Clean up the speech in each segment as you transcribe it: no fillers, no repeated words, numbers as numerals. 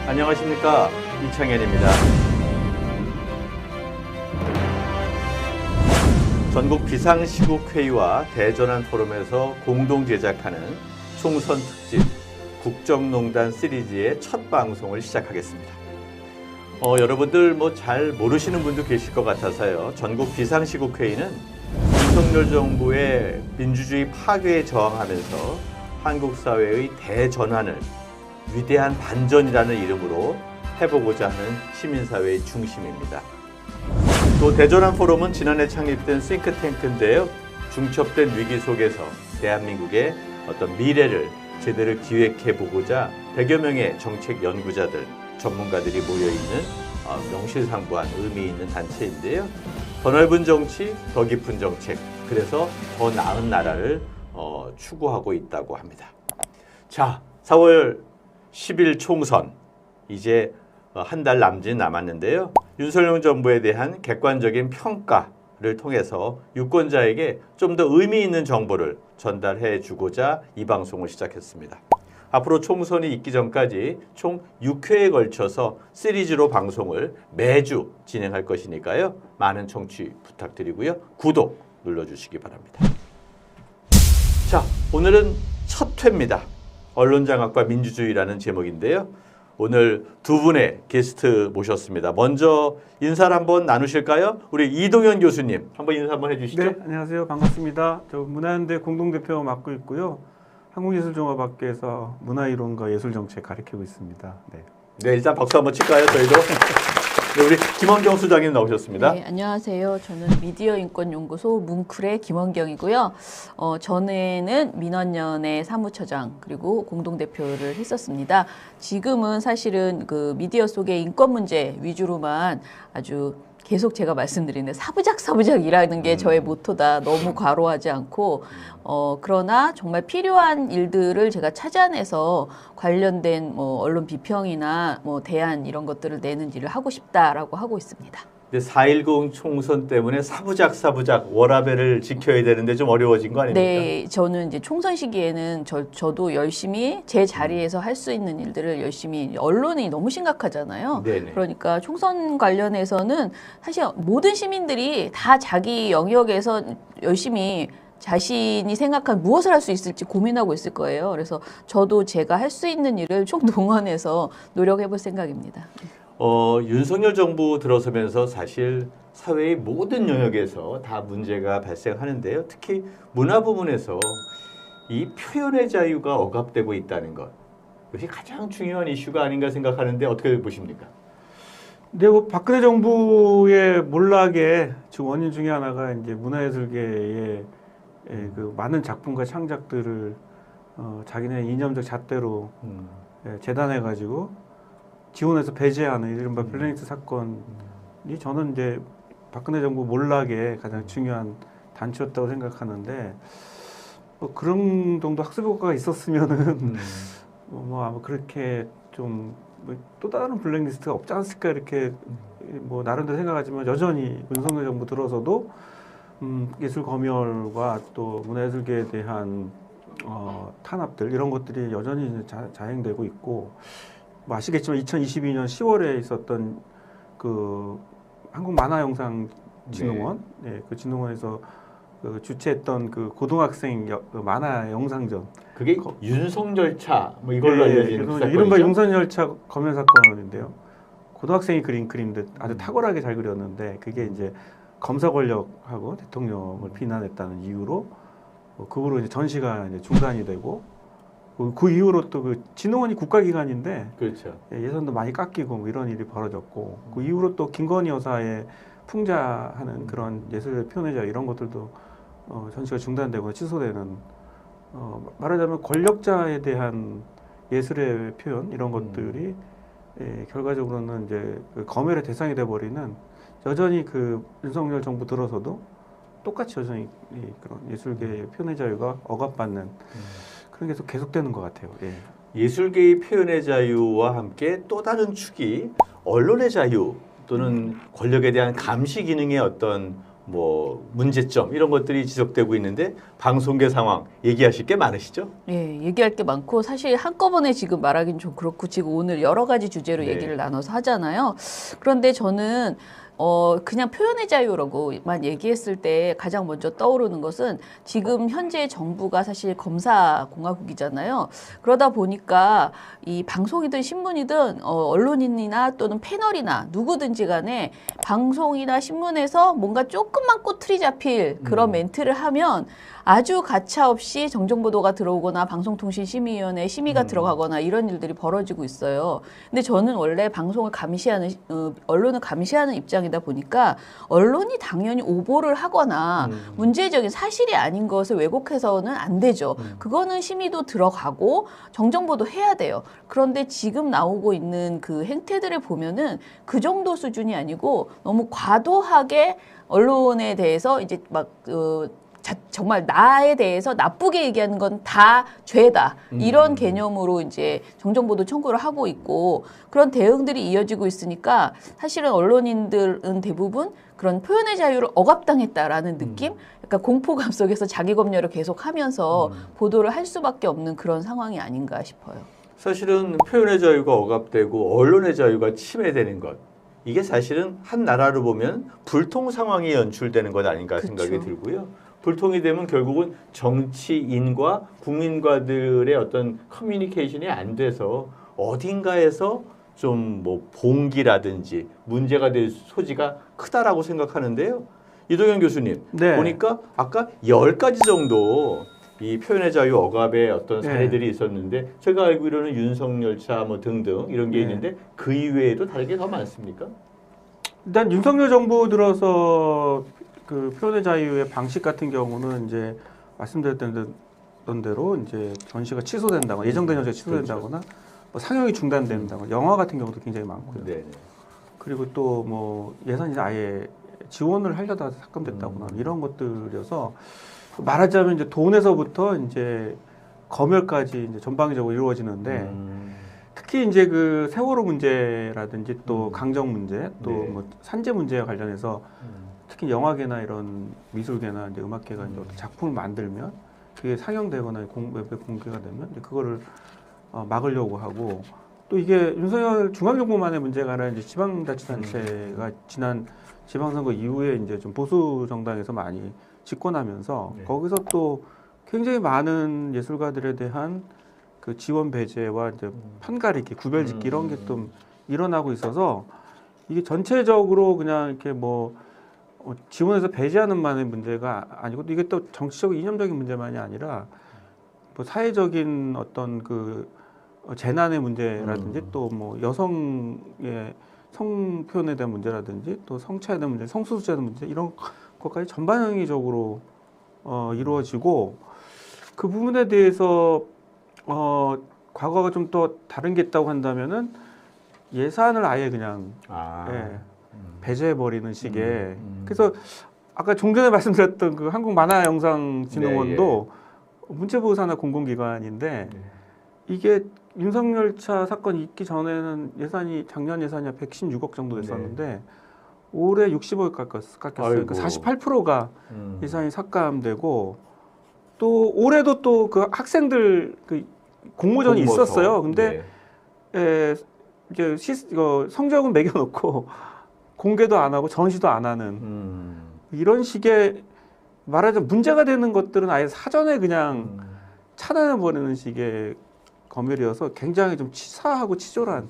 안녕하십니까, 이창현입니다. 전국 비상시국회의와 대전환 포럼에서 공동 제작하는 총선 특집 국정농단 시리즈의 첫 방송을 시작하겠습니다. 여러분들 잘 모르시는 분도 계실 것 같아서요. 전국 비상시국회의는 윤석열 정부의 민주주의 파괴에 저항하면서 한국 사회의 대전환을 위대한 반전이라는 이름으로 해보고자 하는 시민사회의 중심입니다. 또 대전환 포럼은 지난해 창립된 싱크탱크인데요. 중첩된 위기 속에서 대한민국의 어떤 미래를 제대로 기획해보고자 100여 명의 정책 연구자들, 전문가들이 모여있는 명실상부한 의미 있는 단체인데요. 더 넓은 정치, 더 깊은 정책, 그래서 더 나은 나라를 추구하고 있다고 합니다. 자, 4월 10일 총선, 이제 한 달 남짓 남았는데요. 윤석열 정부에 대한 객관적인 평가를 통해서 유권자에게 좀 더 의미 있는 정보를 전달해 주고자 이 방송을 시작했습니다. 앞으로 총선이 있기 전까지 총 6회에 걸쳐서 시리즈로 방송을 매주 진행할 것이니까요. 많은 청취 부탁드리고요. 구독 눌러주시기 바랍니다. 자, 오늘은 첫 회입니다. 언론장악과 민주주의라는 제목인데요. 오늘 두 분의 게스트 모셨습니다. 먼저 인사를 한번 나누실까요? 우리 이동현 교수님 한번 인사 한번 해주시죠. 네, 안녕하세요. 반갑습니다. 저 문화연대 공동대표 맡고 있고요. 한국예술종합학교에서 문화이론과 예술정책 가르치고 있습니다. 네. 네, 일단 박수 한번 칠까요? 저희도. 네, 우리 김원경 수장님 나오셨습니다. 네, 안녕하세요. 저는 미디어인권연구소 뭉클의 김원경이고요. 전에는 민원연의 사무처장 그리고 공동대표를 했었습니다. 지금은 사실은 그 미디어 속의 인권 문제 위주로만 아주 계속 제가 말씀드리는데 사부작 일하는 게 저의 모토다. 너무 과로하지 않고 그러나 정말 필요한 일들을 제가 찾아내서 관련된 언론 비평이나 대안 이런 것들을 내는 일을 하고 싶다라고 하고 있습니다. 근데 4.10 총선 때문에 사부작 워라밸을 지켜야 되는데 좀 어려워진 거 아닙니까? 네, 저는 이제 총선 시기에는 저도 열심히 제 자리에서 할 수 있는 일들을 열심히, 언론이 너무 심각하잖아요. 네네. 그러니까 총선 관련해서는 사실 모든 시민들이 다 자기 영역에서 열심히 자신이 생각한 무엇을 할 수 있을지 고민하고 있을 거예요. 그래서 저도 제가 할 수 있는 일을 총동원해서 노력해 볼 생각입니다. 윤석열 정부 들어서면서 사실 사회의 모든 영역에서 다 문제가 발생하는데요. 특히 문화 부문에서 이 표현의 자유가 억압되고 있다는 것, 이것이 가장 중요한 이슈가 아닌가 생각하는데 어떻게 보십니까? 네, 박근혜 정부의 몰락의 주 원인 중에 하나가 이제 문화예술계의 그 많은 작품과 창작들을 자기네 이념적 잣대로 재단해가지고 지원해서 배제하는 이른바 블랙리스트 사건이 저는 이제 박근혜 정부 몰락의 가장 중요한 단추였다고 생각하는데 그런 정도 학습 효과가 있었으면은 아마 그렇게 좀 또 다른 블랙리스트가 없지 않았을까 이렇게 나름대로 생각하지만 여전히 윤석열 정부 들어서도 예술 검열과 또 문화예술계에 대한 탄압들 이런 것들이 여전히 자행되고 있고. 아시겠지만 2022년 10월에 있었던 그 한국만화영상진흥원, 그 진흥원에서 그 주최했던 그 고등학생 만화 영상전. 그게 윤석열차 이걸로 알려진 사건이죠. 이른바 윤석열차 검열 사건인데요. 고등학생이 그린 그림들 아주 탁월하게 잘 그렸는데 그게 이제 검사 권력하고 대통령을 비난했다는 이유로 그 후로 이제 전시가 이제 중단이 되고. 그 이후로 또 그 진흥원이 국가기관인데 그렇죠. 예산도 많이 깎이고 이런 일이 벌어졌고 그 이후로 또 김건희 여사의 풍자하는 그런 예술 표현의 자유 이런 것들도 전시가 중단되고 취소되는 말하자면 권력자에 대한 예술의 표현 이런 것들이 결과적으로는 이제 그 검열의 대상이 돼버리는 여전히 그 윤석열 정부 들어서도 똑같이 여전히 그런 예술계의 표현의 자유가 억압받는 그런 게 계속되는 것 같아요. 예. 예술계의 표현의 자유와 함께 또 다른 축이 언론의 자유도 또는 권력에 대한 감시 기능의 어떤 뭐 문제점 이런 것들이 지적되고 있는데 방송계 상황 얘기하실 게 많으시죠? 예, 얘기할 게 많고 사실 한꺼번에 지금 말하기는 좀 그렇고 지금 오늘 여러 가지 주제로 네. 얘기를 나눠서 하잖아요. 그런데 저는 그냥 표현의 자유라고만 얘기했을 때 가장 먼저 떠오르는 것은 지금 현재 정부가 사실 검사 공화국이잖아요. 그러다 보니까 이 방송이든 신문이든 언론인이나 또는 패널이나 누구든지 간에 방송이나 신문에서 뭔가 조금만 꼬투리 잡힐 그런 멘트를 하면 아주 가차없이 정정보도가 들어오거나 방송통신심의위원회에 심의가 들어가거나 이런 일들이 벌어지고 있어요. 근데 저는 원래 방송을 감시하는 언론을 감시하는 입장이다 보니까 언론이 당연히 오보를 하거나 문제적인 사실이 아닌 것을 왜곡해서는 안 되죠. 그거는 심의도 들어가고 정정보도 해야 돼요. 그런데 지금 나오고 있는 그 행태들을 보면은 그 정도 수준이 아니고 너무 과도하게 언론에 대해서 이제 막 정말 나에 대해서 나쁘게 얘기하는 건 다 죄다. 이런 개념으로 이제 정정보도 청구를 하고 있고 그런 대응들이 이어지고 있으니까 사실은 언론인들은 대부분 그런 표현의 자유를 억압당했다라는 느낌? 약간 공포감 속에서 자기 검열을 계속하면서 보도를 할 수밖에 없는 그런 상황이 아닌가 싶어요. 사실은 표현의 자유가 억압되고 언론의 자유가 침해되는 것. 이게 사실은 한 나라로 보면 불통 상황이 연출되는 것 아닌가 생각이 그쵸. 들고요. 불통이 되면 결국은 정치인과 국민과들의 어떤 커뮤니케이션이 안 돼서 어딘가에서 좀 뭐 봉기라든지 문제가 될 소지가 크다라고 생각하는데요. 이동현 교수님, 네. 보니까 아까 10가지 정도 이 표현의 자유 억압의 어떤 네. 사례들이 있었는데 제가 알기로는 윤석열차 뭐 등등 이런 게 네. 있는데 그 이외에도 다른 게 더 많습니까? 일단 윤석열 정부 들어서 그 표현의 자유의 방식 같은 경우는 이제 말씀드렸던 대로 이제 전시가 취소된다거나 예정된 전시가 취소된다거나 뭐 상영이 중단된다거나 영화 같은 경우도 굉장히 많고요. 네. 그리고 또 뭐 예산이 아예 지원을 하려다가 삭감됐다거나 이런 것들이어서 말하자면 이제 돈에서부터 이제 검열까지 이제 전방위적으로 이루어지는데 특히 이제 그 세월호 문제라든지 또 강정 문제 또 네. 뭐 산재 문제와 관련해서 특히 영화계나 이런 미술계나 이제 음악계가 이제 어떤 작품을 만들면 그게 상영되거나 웹에 공개가 되면 이제 그거를 막으려고 하고 또 이게 윤석열 중앙정부만의 문제가 아니라 이제 지방자치단체가 지난 지방선거 이후에 이제 좀 보수 정당에서 많이 집권하면서 네. 거기서 또 굉장히 많은 예술가들에 대한 그 지원 배제와 이제 편가르기, 구별짓기 이런 게 좀 일어나고 있어서 이게 전체적으로 그냥 이렇게 뭐 지원해서 배제하는 만의 문제가 아니고 이게 또 정치적 이념적인 문제만이 아니라 뭐 사회적인 어떤 그 재난의 문제라든지 또 뭐 여성의 성표현에 대한 문제라든지 또 성차에 대한 문제, 성소수자에 대한 문제 이런 것까지 전반적으로 이루어지고 그 부분에 대해서 과거가 좀 더 다른 게 있다고 한다면은 예산을 아예 그냥 예, 배제해버리는 식의 그래서 아까 좀 전에 말씀드렸던 그 한국만화영상진흥원도 문체부 산하 공공기관인데 이게 윤석열차 사건이 있기 전에는 예산이 작년 예산이 116억 정도 됐었는데 올해 60억 깎였어요. 그 48%가 예산이 삭감되고 또 올해도 또 그 학생들 그 공모전이 있었어요. 근데 이제 성적은 매겨놓고 공개도 안 하고 전시도 안 하는 이런 식의 말하자면 문제가 되는 것들은 아예 사전에 그냥 차단해버리는 식의 검열이어서 굉장히 좀 치사하고 치졸한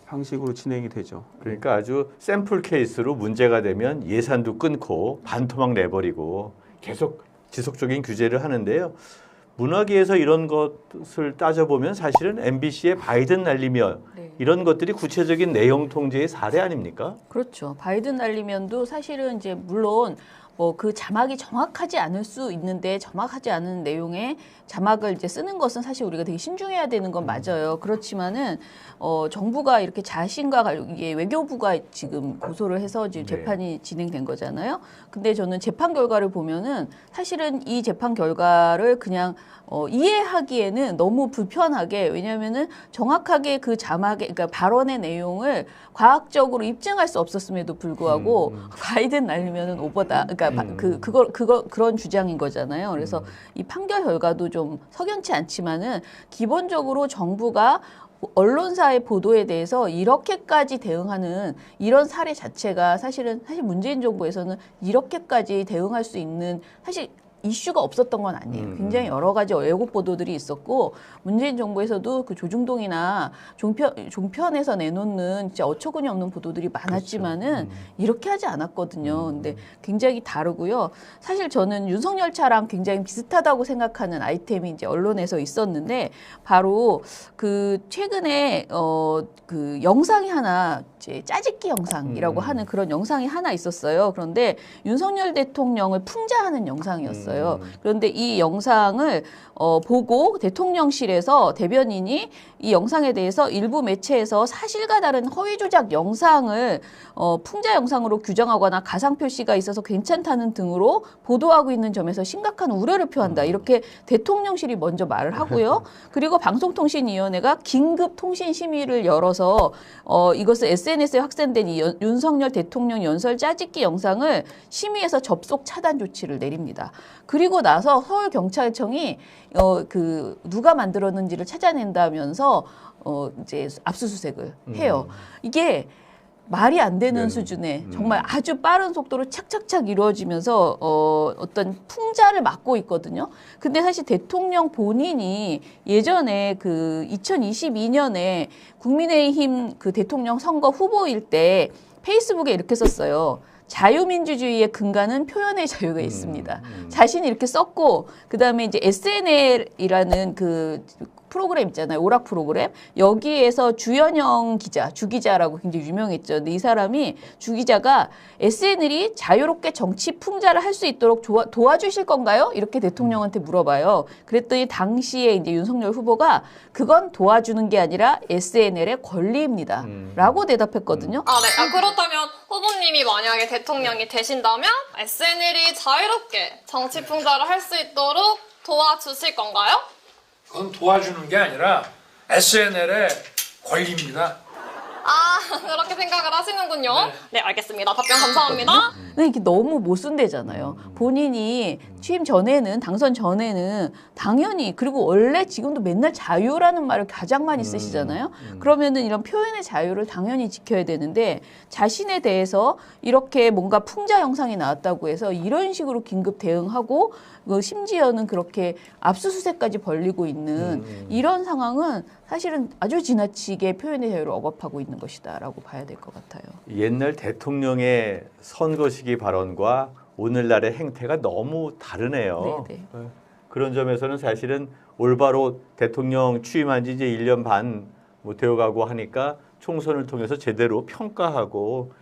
방식으로 진행이 되죠. 그러니까 아주 샘플 케이스로 문제가 되면 예산도 끊고 반토막 내버리고 계속 지속적인 규제를 하는데요. 문화계에서 이런 것을 따져보면 사실은 MBC의 바이든 날리며 이런 것들이 구체적인 내용 통제의 사례 아닙니까? 그렇죠. 바이든 날리면도 사실은 이제 물론 그 자막이 정확하지 않을 수 있는데 정확하지 않은 내용의 자막을 이제 쓰는 것은 사실 우리가 되게 신중해야 되는 건 맞아요. 그렇지만은 정부가 이렇게 자신과 이게 외교부가 지금 고소를 해서 지금 네. 재판이 진행된 거잖아요. 근데 저는 재판 결과를 보면은 사실은 이 재판 결과를 그냥 이해하기에는 너무 불편하게, 왜냐하면은 정확하게 그 자막의, 그러니까 발언의 내용을 과학적으로 입증할 수 없었음에도 불구하고 바이든 날리면은 오버다, 그러니까 그런 주장인 거잖아요. 그래서 이 판결 결과도 좀 석연치 않지만은 기본적으로 정부가 언론사의 보도에 대해서 이렇게까지 대응하는 이런 사례 자체가 사실 문재인 정부에서는 이렇게까지 대응할 수 있는 사실 이슈가 없었던 건 아니에요. 굉장히 여러 가지 왜곡 보도들이 있었고 문재인 정부에서도 그 조중동이나 종편에서 내놓는 진짜 어처구니 없는 보도들이 많았지만은 이렇게 하지 않았거든요. 근데 굉장히 다르고요. 사실 저는 윤석열 차랑 굉장히 비슷하다고 생각하는 아이템이 이제 언론에서 있었는데 바로 그 최근에 그 영상이 하나 이제 짜집기 영상이라고 하는 그런 영상이 하나 있었어요. 그런데 윤석열 대통령을 풍자하는 영상이었어요. 그런데 이 영상을 보고 대통령실에서 대변인이 이 영상에 대해서 일부 매체에서 사실과 다른 허위 조작 영상을 풍자 영상으로 규정하거나 가상 표시가 있어서 괜찮다는 등으로 보도하고 있는 점에서 심각한 우려를 표한다. 이렇게 대통령실이 먼저 말을 하고요. 그리고 방송통신위원회가 긴급 통신 심의를 열어서 이것을 SNS에 확산된 이 윤석열 대통령 연설 짜집기 영상을 심의해서 접속 차단 조치를 내립니다. 그리고 나서 서울경찰청이 누가 만들었는지를 찾아낸다면서 이제 압수수색을 해요. 이게 말이 안 되는 수준의 정말 아주 빠른 속도로 착착착 이루어지면서 어떤 풍자를 막고 있거든요. 근데 사실 대통령 본인이 예전에 그 2022년에 국민의힘 그 대통령 선거 후보일 때 페이스북에 이렇게 썼어요. 자유민주주의의 근간은 표현의 자유가 있습니다. 자신이 이렇게 썼고, 그 다음에 이제 SNL이라는 그 프로그램 있잖아요. 오락 프로그램. 여기에서 주연영 기자, 주 기자라고 굉장히 유명했죠. 근데 이 사람이, 주 기자가 SNL이 자유롭게 정치 풍자를 할 수 있도록 도와주실 건가요? 이렇게 대통령한테 물어봐요. 그랬더니 당시에 이제 윤석열 후보가 그건 도와주는 게 아니라 SNL의 권리입니다. 라고 대답했거든요. 네. 그렇다면 후보님이 만약에 대통령이 되신다면 SNL이 자유롭게 정치 풍자를 할 수 있도록 도와주실 건가요? 그건 도와주는 게 아니라 SNL의 권리입니다. 그렇게 생각을 하시는군요. 네, 알겠습니다. 답변 감사합니다. 근데 이게 너무 모순되잖아요. 본인이 취임 전에는, 당선 전에는 당연히, 그리고 원래 지금도 맨날 자유라는 말을 가장 많이 쓰시잖아요. 그러면은 이런 표현의 자유를 당연히 지켜야 되는데 자신에 대해서 이렇게 뭔가 풍자 영상이 나왔다고 해서 이런 식으로 긴급 대응하고 심지어는 그렇게 압수수색까지 벌리고 있는 이런 상황은 사실은 아주 지나치게 표현의 자유를 억압하고 있는 것이다라고 봐야 될 것 같아요. 옛날 대통령의 선거 시기 발언과 오늘날의 행태가 너무 다르네요. 네네. 그런 점에서는 사실은 올바로 대통령 취임한 지 이제 1년 반 되어가고 하니까 총선을 통해서 제대로 평가하고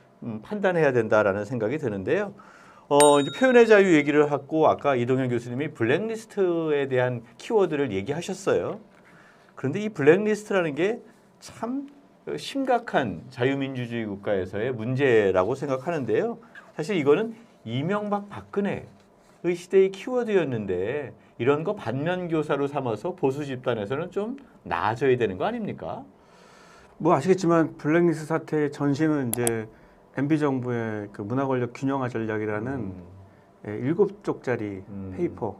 판단해야 된다라는 생각이 드는데요. 이제 표현의 자유 얘기를 하고 아까 이동현 교수님이 블랙리스트에 대한 키워드를 얘기하셨어요. 그런데 이 블랙리스트라는 게 참 심각한 자유민주주의 국가에서의 문제라고 생각하는데요. 사실 이거는 이명박 박근혜의 시대의 키워드였는데 이런 거 반면교사로 삼아서 보수 집단에서는 좀 나아져야 되는 거 아닙니까? 뭐 아시겠지만 블랙리스트 사태의 전신은 이제 MB 정부의 그 문화 권력 균형화 전략이라는 7쪽짜리 페이퍼.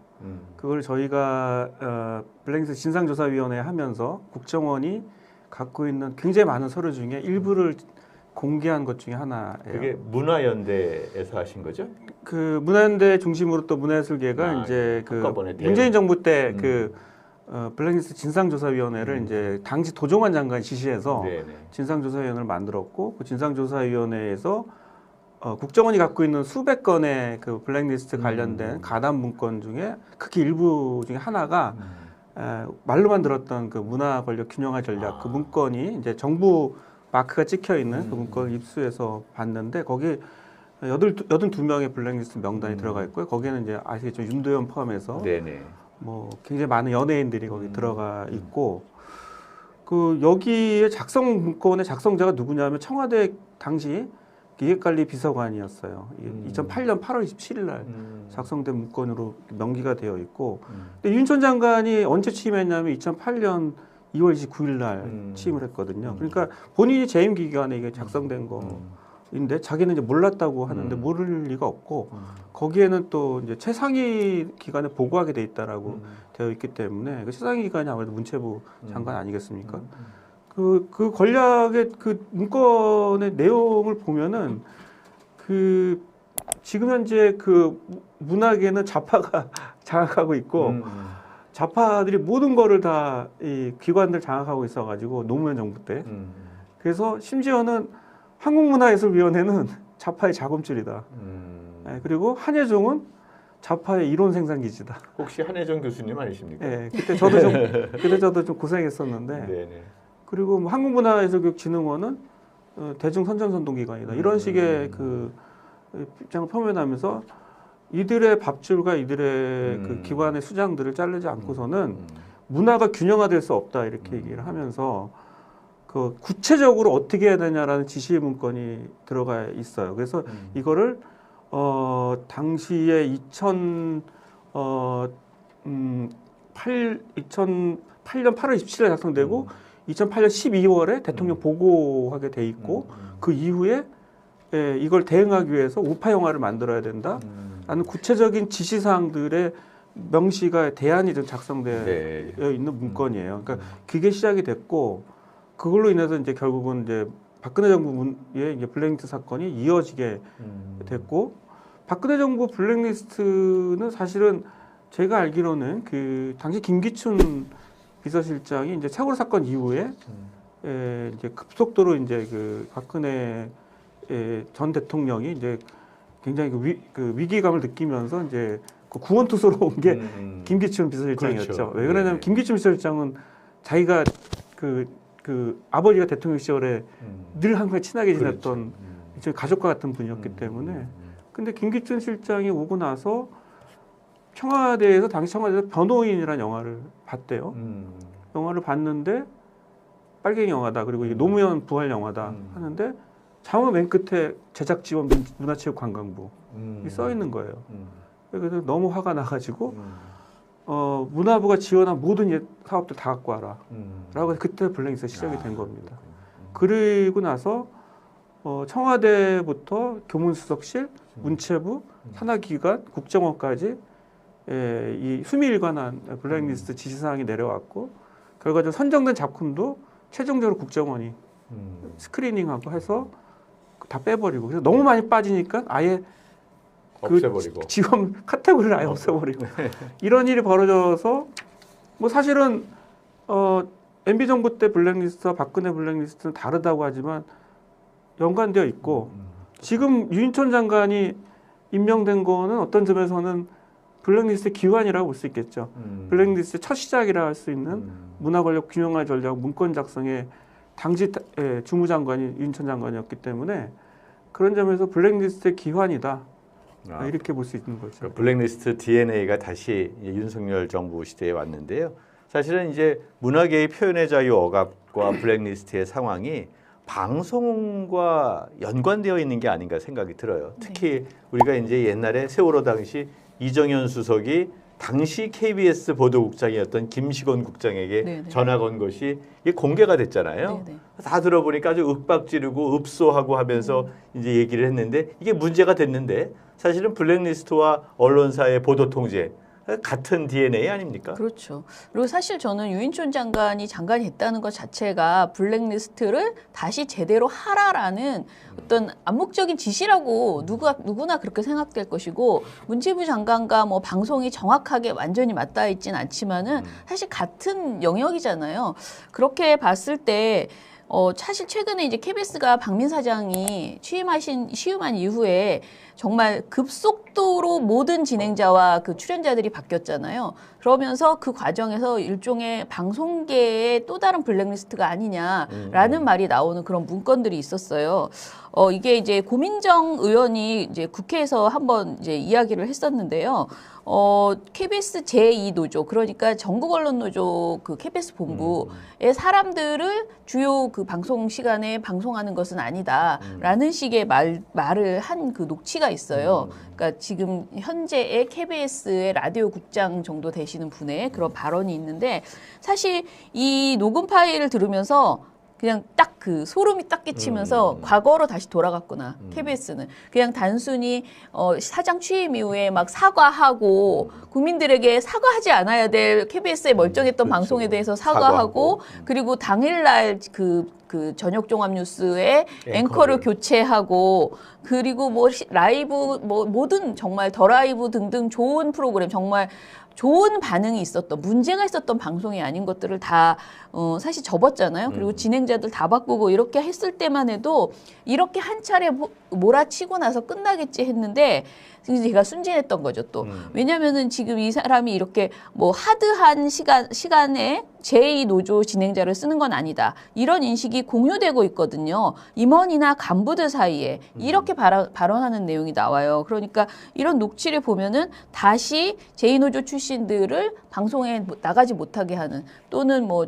그걸 저희가 블랙리스트 진상조사위원회 하면서 국정원이 갖고 있는 굉장히 많은 서류 중에 일부를 공개한 것 중에 하나예요. 그게 문화연대에서 하신 거죠? 그 문화연대 중심으로 또 문화예술계가 이제 그 한꺼번에 문재인 정부 때 그 블랙리스트 진상조사위원회를 이제 당시 도종환 장관이 지시해서 네네. 진상조사위원회를 만들었고 그 진상조사위원회에서 국정원이 갖고 있는 수백 건의 그 블랙리스트 관련된 가담 문건 중에 극히 일부 중에 하나가 말로만 들었던 그 문화 권력 균형화 전략 그 문건이 이제 정부 마크가 찍혀 있는 그 문건을 입수해서 봤는데 거기 여든 두 명의 블랙리스트 명단이 음. 들어가 있고요. 거기에는 이제 아시겠죠, 윤도현 포함해서 네네. 뭐 굉장히 많은 연예인들이 거기 들어가 있고, 그 여기에 작성 문건의 작성자가 누구냐면 청와대 당시 기획관리 비서관이었어요. 이게 2008년 8월 27일 날 작성된 문건으로 명기가 되어 있고, 근데 윤천 장관이 언제 취임했냐면 2008년 2월 29일 날 취임을 했거든요. 그러니까 본인이 재임 기간에 이게 작성된 거인데 자기는 이제 몰랐다고 하는데 모를 리가 없고, 거기에는 또 이제 최상위 기관에 보고하게 돼 있다라고 되어 있기 때문에 그 최상위 기관이 아무래도 문체부 장관 아니겠습니까? 그 권력의 그 문건의 내용을 보면은 그 지금 현재 그 문학에는 좌파가 장악하고 있고 좌파들이 모든 거를 다 이 기관들 장악하고 있어가지고 노무현 정부 때 그래서 심지어는 한국문화예술위원회는 좌파의 자금줄이다. 예, 그리고 한예종은 좌파의 이론 생산 기지다. 혹시 한혜정 교수님 아니십니까? 예, 그때 저도 좀 고생했었는데. 네네. 그리고 뭐 한국문화예술교육진흥원은 대중선전선동기관이다. 이런 식의 그 입장을 표명하면서 이들의 밥줄과 이들의 그 기관의 수장들을 자르지 않고서는 문화가 균형화될 수 없다 이렇게 얘기를 하면서 그 구체적으로 어떻게 해야 되냐라는 지시 문건이 들어가 있어요. 그래서 이거를 당시에 2008년 8년 8월 27일에 작성되고 2008년 12월에 대통령 보고하게 돼 있고 그 이후에 이걸 대응하기 위해서 우파 영화를 만들어야 된다. 라는 구체적인 지시사항들의 명시가 대안이 좀 작성되어 네. 있는 문건이에요. 그러니까 그게 시작이 됐고 그걸로 인해서 이제 결국은 이제 박근혜 정부의 이제 블랙리스트 사건이 이어지게 됐고 박근혜 정부 블랙리스트는 사실은 제가 알기로는 그 당시 김기춘 비서실장이 이제 세월호 사건 이후에 이제 급속도로 이제 그 박근혜 전 대통령이 이제 굉장히 그 위기감을 느끼면서 이제 그 구원투소로 온 게 김기춘 비서실장이었죠. 그렇죠. 왜 그러냐면 네. 김기춘 비서실장은 자기가 그 아버지가 대통령 시절에 늘 항상 친하게 지냈던 저 가족과 같은 분이었기 때문에 근데 김기춘 실장이 오고 나서 청와대에서 당시 청와대에서 변호인이라는 영화를 봤대요. 영화를 봤는데 빨갱이 영화다. 그리고 이게 노무현 부활 영화다 하는데 자막 맨 끝에 제작 지원 문화체육관광부 써 있는 거예요. 그래서 너무 화가 나가지고 문화부가 지원한 모든 사업들 다 갖고 와라. 라고 해서 그때 블랙리스트가 시작이 된 겁니다. 그리고 나서 청와대부터 교문수석실, 문체부, 산하기관, 국정원까지 이 수미일관한 블랙리스트 지시사항이 내려왔고 결과적으로 선정된 작품도 최종적으로 국정원이 스크리닝하고 해서 다 빼버리고 그래서 너무 많이 빠지니까 아예 없애버리고. 지금 카테고리를 아예 없애버리고 이런 일이 벌어져서 뭐 사실은 MB 정부 때 블랙리스트와 박근혜 블랙리스트는 다르다고 하지만 연관되어 있고 지금 유인천 장관이 임명된 거는 어떤 점에서는 블랙리스트의 기환이라고 볼 수 있겠죠. 블랙리스트의 첫 시작이라 할 수 있는 문화권력 균형화 전략 문건 작성의 당시 주무장관이 유인천 장관이었기 때문에 그런 점에서 블랙리스트의 기환이다. 이렇게 볼 수 있는 거죠. 그러니까 블랙리스트 DNA가 다시 윤석열 정부 시대에 왔는데요. 사실은 이제 문화계의 표현의 자유 억압과 블랙리스트의 상황이 방송과 연관되어 있는 게 아닌가 생각이 들어요. 특히 우리가 이제 옛날에 세월호 당시 이정현 수석이 당시 KBS 보도국장이었던 김시건 국장에게 네네. 전화 건 것이 이게 공개가 됐잖아요. 네네. 다 들어보니까 아주 윽박지르고 읍소하고 하면서 이제 얘기를 했는데 이게 문제가 됐는데 사실은 블랙리스트와 언론사의 보도 통제 같은 DNA 아닙니까? 그렇죠. 그리고 사실 저는 유인촌 장관이 장관이 됐다는 것 자체가 블랙리스트를 다시 제대로 하라라는 어떤 암묵적인 지시라고 누구나 그렇게 생각될 것이고 문체부 장관과 뭐 방송이 정확하게 완전히 맞닿아 있진 않지만은 사실 같은 영역이잖아요. 그렇게 봤을 때 사실 최근에 이제 KBS가 박민 사장이 취임한 이후에 정말 급속도로 모든 진행자와 그 출연자들이 바뀌었잖아요. 그러면서 그 과정에서 일종의 방송계의 또 다른 블랙리스트가 아니냐라는 말이 나오는 그런 문건들이 있었어요. 이게 이제 고민정 의원이 이제 국회에서 한번 이제 이야기를 했었는데요. KBS 제2노조, 그러니까 전국언론노조 그 KBS 본부의 사람들을 주요 그 방송 시간에 방송하는 것은 아니다라는 식의 말을 한 그 녹취가 있어요. 그러니까 지금 현재의 KBS의 라디오 국장 정도 되시는 분의 그런 발언이 있는데, 사실 이 녹음 파일을 들으면서 그냥 딱 그 소름이 딱 끼치면서 과거로 다시 돌아갔구나. KBS는 그냥 단순히 사장 취임 이후에 막 사과하고 국민들에게 사과하지 않아야 될 KBS의 멀쩡했던 그렇죠. 방송에 대해서 사과하고 그리고 당일날 그 저녁 종합 뉴스에 앵커를 교체하고, 그리고 뭐 라이브 뭐 모든 정말 더 라이브 등등 좋은 프로그램, 정말 좋은 반응이 있었던, 문제가 있었던 방송이 아닌 것들을 다 사실 접었잖아요. 그리고 진행자들 다 바꾸고 이렇게 했을 때만 해도 이렇게 한 차례 몰아치고 나서 끝나겠지 했는데 제가 순진했던 거죠, 또. 왜냐면은 지금 이 사람이 이렇게 뭐 하드한 시간에 제2노조 진행자를 쓰는 건 아니다, 이런 인식이 공유되고 있거든요. 임원이나 간부들 사이에 이렇게 발언하는 내용이 나와요. 그러니까 이런 녹취를 보면은 다시 제2노조 출신들을 방송에 나가지 못하게 하는, 또는 뭐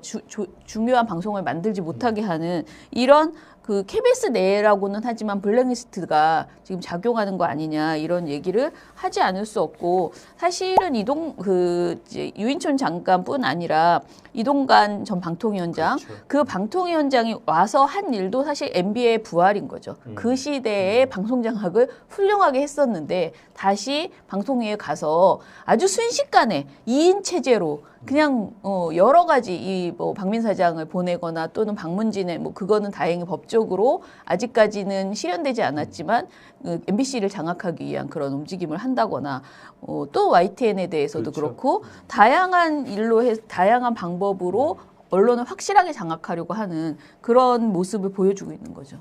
중요한 방송을 만들지 못하게 하는 이런 그 KBS 내라고는 하지만 블랙리스트가 지금 작용하는 거 아니냐, 이런 얘기를 하지 않을 수 없고, 사실은 이제 유인촌 장관뿐 아니라 이동관 전 방통위원장, 그렇죠. 그 방통위원장이 와서 한 일도 사실 MB의 부활인 거죠. 그 시대에 방송 장악을 훌륭하게 했었는데 다시 방송위에 가서 아주 순식간에 2인 체제로 그냥 여러 가지 이 뭐 박민 사장을 보내거나 또는 방문진에 뭐 그거는 다행히 법적으로 아직까지는 실현되지 않았지만 MBC를 장악하기 위한 그런 움직임을 한다거나, 또 YTN에 대해서도 그렇죠. 그렇고 다양한 일로 다양한 방법으로 언론을 확실하게 장악하려고 하는 그런 모습을 보여주고 있는 거죠.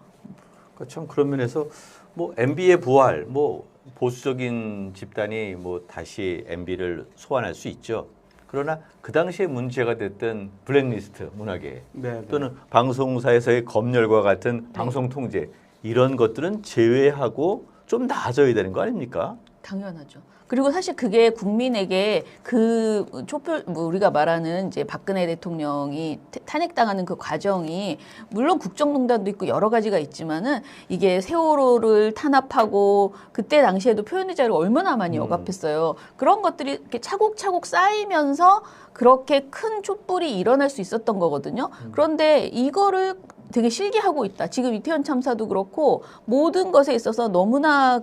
그러니까 참 그런 면에서 뭐 MB의 부활, 뭐 보수적인 집단이 뭐 다시 MB를 소환할 수 있죠. 그러나 그 당시에 문제가 됐던 블랙리스트 문화계 네, 또는 방송사에서의 검열과 같은 방송 통제, 이런 것들은 제외하고 좀 나아져야 되는 거 아닙니까? 당연하죠. 그리고 사실 그게 국민에게 그 촛불, 뭐 우리가 말하는 이제 박근혜 대통령이 탄핵당하는 그 과정이, 물론 국정농단도 있고 여러 가지가 있지만은 이게 세월호를 탄압하고 그때 당시에도 표현의 자유를 얼마나 많이 억압했어요. 그런 것들이 이렇게 차곡차곡 쌓이면서 그렇게 큰 촛불이 일어날 수 있었던 거거든요. 그런데 이거를 되게 실기하고 있다. 지금 이태원 참사도 그렇고 모든 것에 있어서 너무나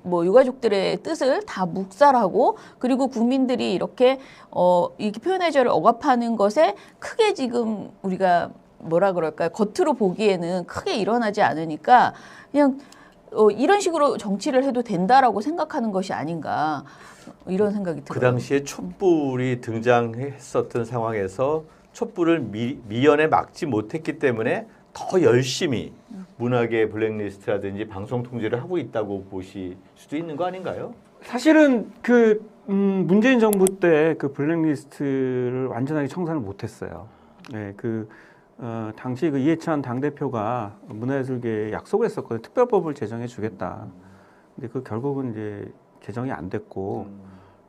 뭐 유가족들의 뜻을 다 묵살하고, 그리고 국민들이 이렇게 표현의 자유를 억압하는 것에 크게 지금 우리가 뭐라 그럴까요? 겉으로 보기에는 크게 일어나지 않으니까 그냥 이런 식으로 정치를 해도 된다라고 생각하는 것이 아닌가, 이런 생각이 들어요. 그 당시에 촛불이 등장했었던 상황에서 촛불을 미연에 막지 못했기 때문에 더 열심히 문학의 블랙리스트라든지 방송 통제를 하고 있다고 보실 수도 있는 거 아닌가요? 사실은 문재인 정부 때 그 블랙리스트를 완전하게 청산을 못했어요. 네, 당시 그 이해찬 당대표가 문화예술계에 약속을 했었거든요. 특별법을 제정해 주겠다. 근데 결국은 이제 개정이 안 됐고,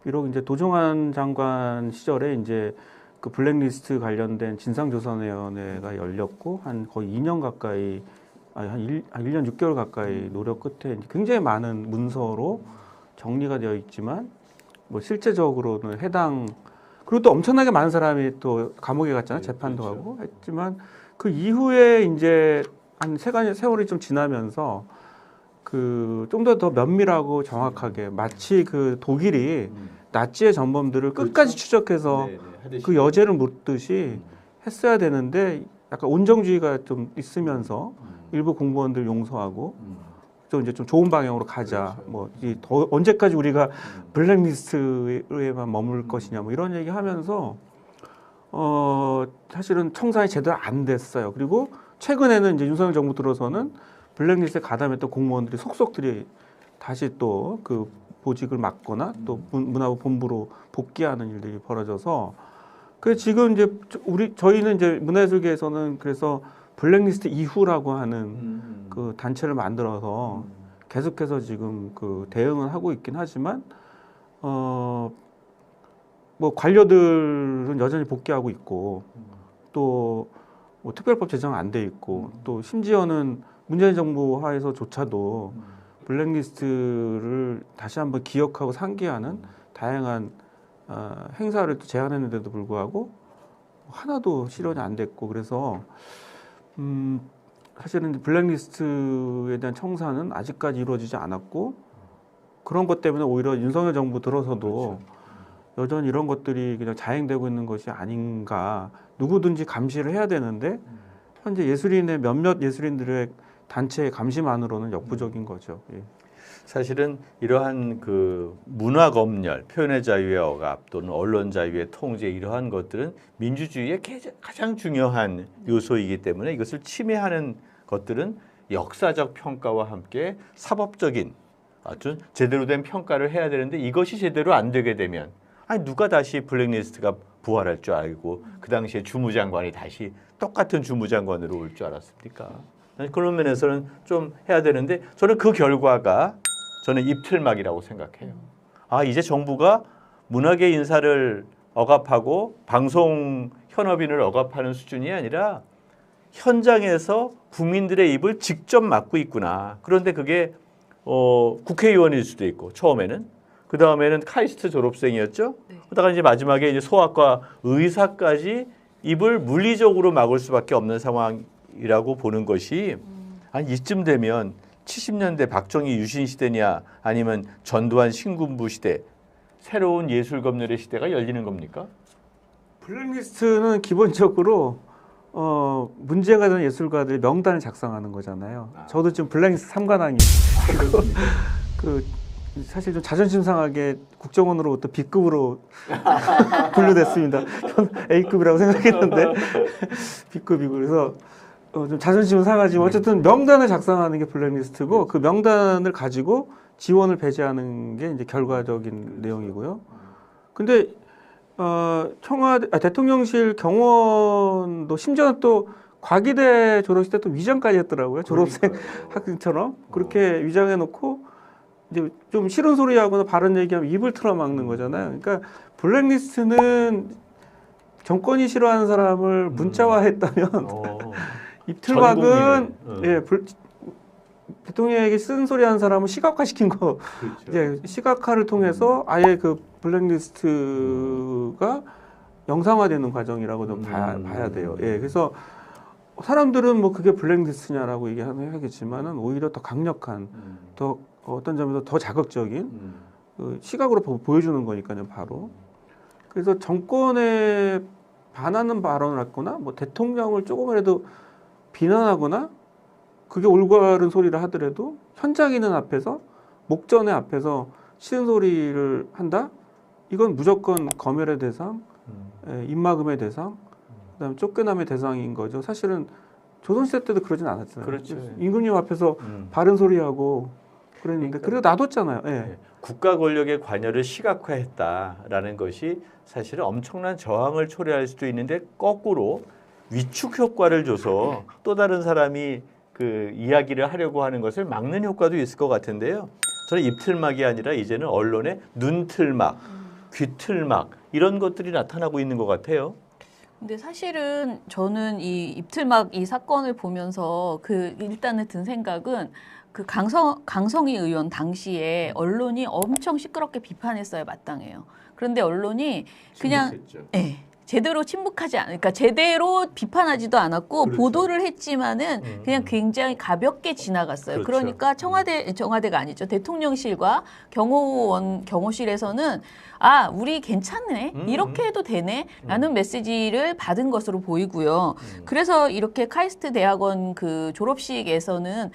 비록 이제 도종환 장관 시절에 이제 그 블랙리스트 관련된 진상조사위원회가 열렸고 한 거의 2년 가까이, 한 1년 6개월 가까이 노력 끝에 굉장히 많은 문서로 정리가 되어 있지만, 뭐 실제적으로는 그리고 또 엄청나게 많은 사람이 또 감옥에 갔잖아요. 재판도 그렇죠. 하고 했지만, 그 이후에 이제 한 세월이 좀 지나면서 좀 더 면밀하고 정확하게, 마치 그 독일이 나치의 전범들을 끝까지 추적해서 그 여죄를 묻듯이 했어야 되는데, 약간 온정주의가 좀 있으면서 일부 공무원들 용서하고 좀 이제 좀 좋은 방향으로 가자. 뭐 더 언제까지 우리가 블랙리스트에만 머물 것이냐, 뭐 이런 얘기하면서 사실은 청산이 제대로 안 됐어요. 그리고 최근에는 이제 윤석열 정부 들어서는 블랙리스트에 가담했던 공무원들이 속속들이 다시 또 그 보직을 맡거나 또 문화부 본부로 복귀하는 일들이 벌어져서 그 지금 이제 저희는 이제 문화예술계에서는 그래서 블랙리스트 이후라고 하는 그 단체를 만들어서 계속해서 지금 그 대응을 하고 있긴 하지만 뭐 관료들은 여전히 복귀하고 있고 또 뭐 특별법 제정 안 돼 있고 또 심지어는 문재인 정부 하에서조차도 블랙리스트를 다시 한번 기억하고 상기하는 다양한 행사를 또 제안했는데도 불구하고 하나도 실현이 안 됐고 그래서 사실은 블랙리스트에 대한 청사는 아직까지 이루어지지 않았고 그런 것 때문에 오히려 윤석열 정부 들어서도 여전히 이런 것들이 그냥 자행되고 있는 것이 아닌가. 누구든지 감시를 해야 되는데 현재 예술인의 몇몇 예술인들의 단체의 감시만으로는 역부족인 거죠. 예. 사실은 이러한 그 문화 검열, 표현의 자유의 억압 또는 언론 자유의 통제 이러한 것들은 민주주의의 가장 중요한 요소이기 때문에 이것을 침해하는 것들은 역사적 평가와 함께 사법적인 아주 제대로 된 평가를 해야 되는데 이것이 제대로 안 되게 되면 아니 누가 다시 블랙리스트가 부활할 줄 알고 그 당시에 주무장관이 다시 똑같은 주무장관으로 올 줄 알았습니까? 그런 면에서는 좀 해야 되는데 저는 그 결과가 저는 입틀막이라고 생각해요. 아 이제 정부가 문화계 인사를 억압하고 방송 현업인을 억압하는 수준이 아니라 현장에서 국민들의 입을 직접 막고 있구나. 그런데 그게 국회의원일 수도 있고 처음에는 그 다음에는 카이스트 졸업생이었죠. 그러다가 이제 마지막에 이제 소아과 의사까지 입을 물리적으로 막을 수밖에 없는 상황이라고 보는 것이 아니 이쯤 되면 70년대 박정희 유신 시대냐 아니면 전두환 신군부 시대 새로운 예술 검열의 시대가 열리는 겁니까? 블랙리스트는 기본적으로 문제가 되는 예술가들의 명단을 작성하는 거잖아요. 저도 지금 블랙리스트 3관왕이 그 사실 좀 자존심 상하게 국정원으로부터 B급으로 분류됐습니다. 전 A급이라고 생각했는데 B급이고 그래서 좀 자존심은 상하지만 어쨌든 명단을 작성하는 게 블랙리스트고 그 명단을 가지고 지원을 배제하는 게 이제 결과적인 내용이고요. 근데 대통령실 경호원도 심지어는 또 과기대 졸업식 때 또 위장까지 했더라고요. 졸업생 학생처럼 그렇게 위장해 놓고 이제 좀 싫은 소리 하거나 바른 얘기하면 입을 틀어막는 거잖아요. 그러니까 블랙리스트는 정권이 싫어하는 사람을 문자화했다면 입틀막은 예, 대통령에게 쓴 소리 하는 사람을 시각화시킨 거. 그렇죠. 이제 시각화를 통해서 아예 그 블랙리스트가 영상화되는 과정이라고 좀 봐야 돼요. 예, 그래서 사람들은 뭐 그게 블랙리스트냐라고 얘기하겠지만은 오히려 더 강력한, 더 어떤 점에서 더 자극적인 그 시각으로 보여주는 거니까요, 바로. 그래서 정권에 반하는 발언을 했거나, 뭐 대통령을 조금이라도 비난하거나, 그게 올바른 소리를 하더라도 현장인은 앞에서, 목전의 앞에서 싫은 소리를 한다? 이건 무조건 검열의 대상, 입막음의 대상, 그다음에 쫓겨남의 대상인 거죠. 사실은 조선시대 때도 그러진 않았잖아요. 그렇죠. 임금님 앞에서 바른 소리하고 그랬는데, 그래도 놔뒀잖아요. 예. 네. 국가 권력의 관여를 시각화했다라는 것이 사실은 엄청난 저항을 초래할 수도 있는데, 거꾸로 위축 효과를 줘서 또 다른 사람이 그 이야기를 하려고 하는 것을 막는 효과도 있을 것 같은데요. 저는 입틀막이 아니라 이제는 언론의 눈틀막, 귀틀막 이런 것들이 나타나고 있는 것 같아요. 근데 사실은 저는 이 입틀막 이 사건을 보면서 그 일단은 든 생각은, 그 강성희 의원 당시에 언론이 엄청 시끄럽게 비판했어야 마땅해요. 그런데 언론이 그냥 제대로 침묵하지 그러니까 제대로 비판하지도 않았고, 그렇죠. 보도를 했지만은 그냥 굉장히 가볍게 지나갔어요. 그렇죠. 그러니까 청와대가 아니죠. 대통령실과 경호실에서는 아, 우리 괜찮네, 이렇게 해도 되네 라는 메시지를 받은 것으로 보이고요. 그래서 이렇게 카이스트 대학원 그 졸업식에서는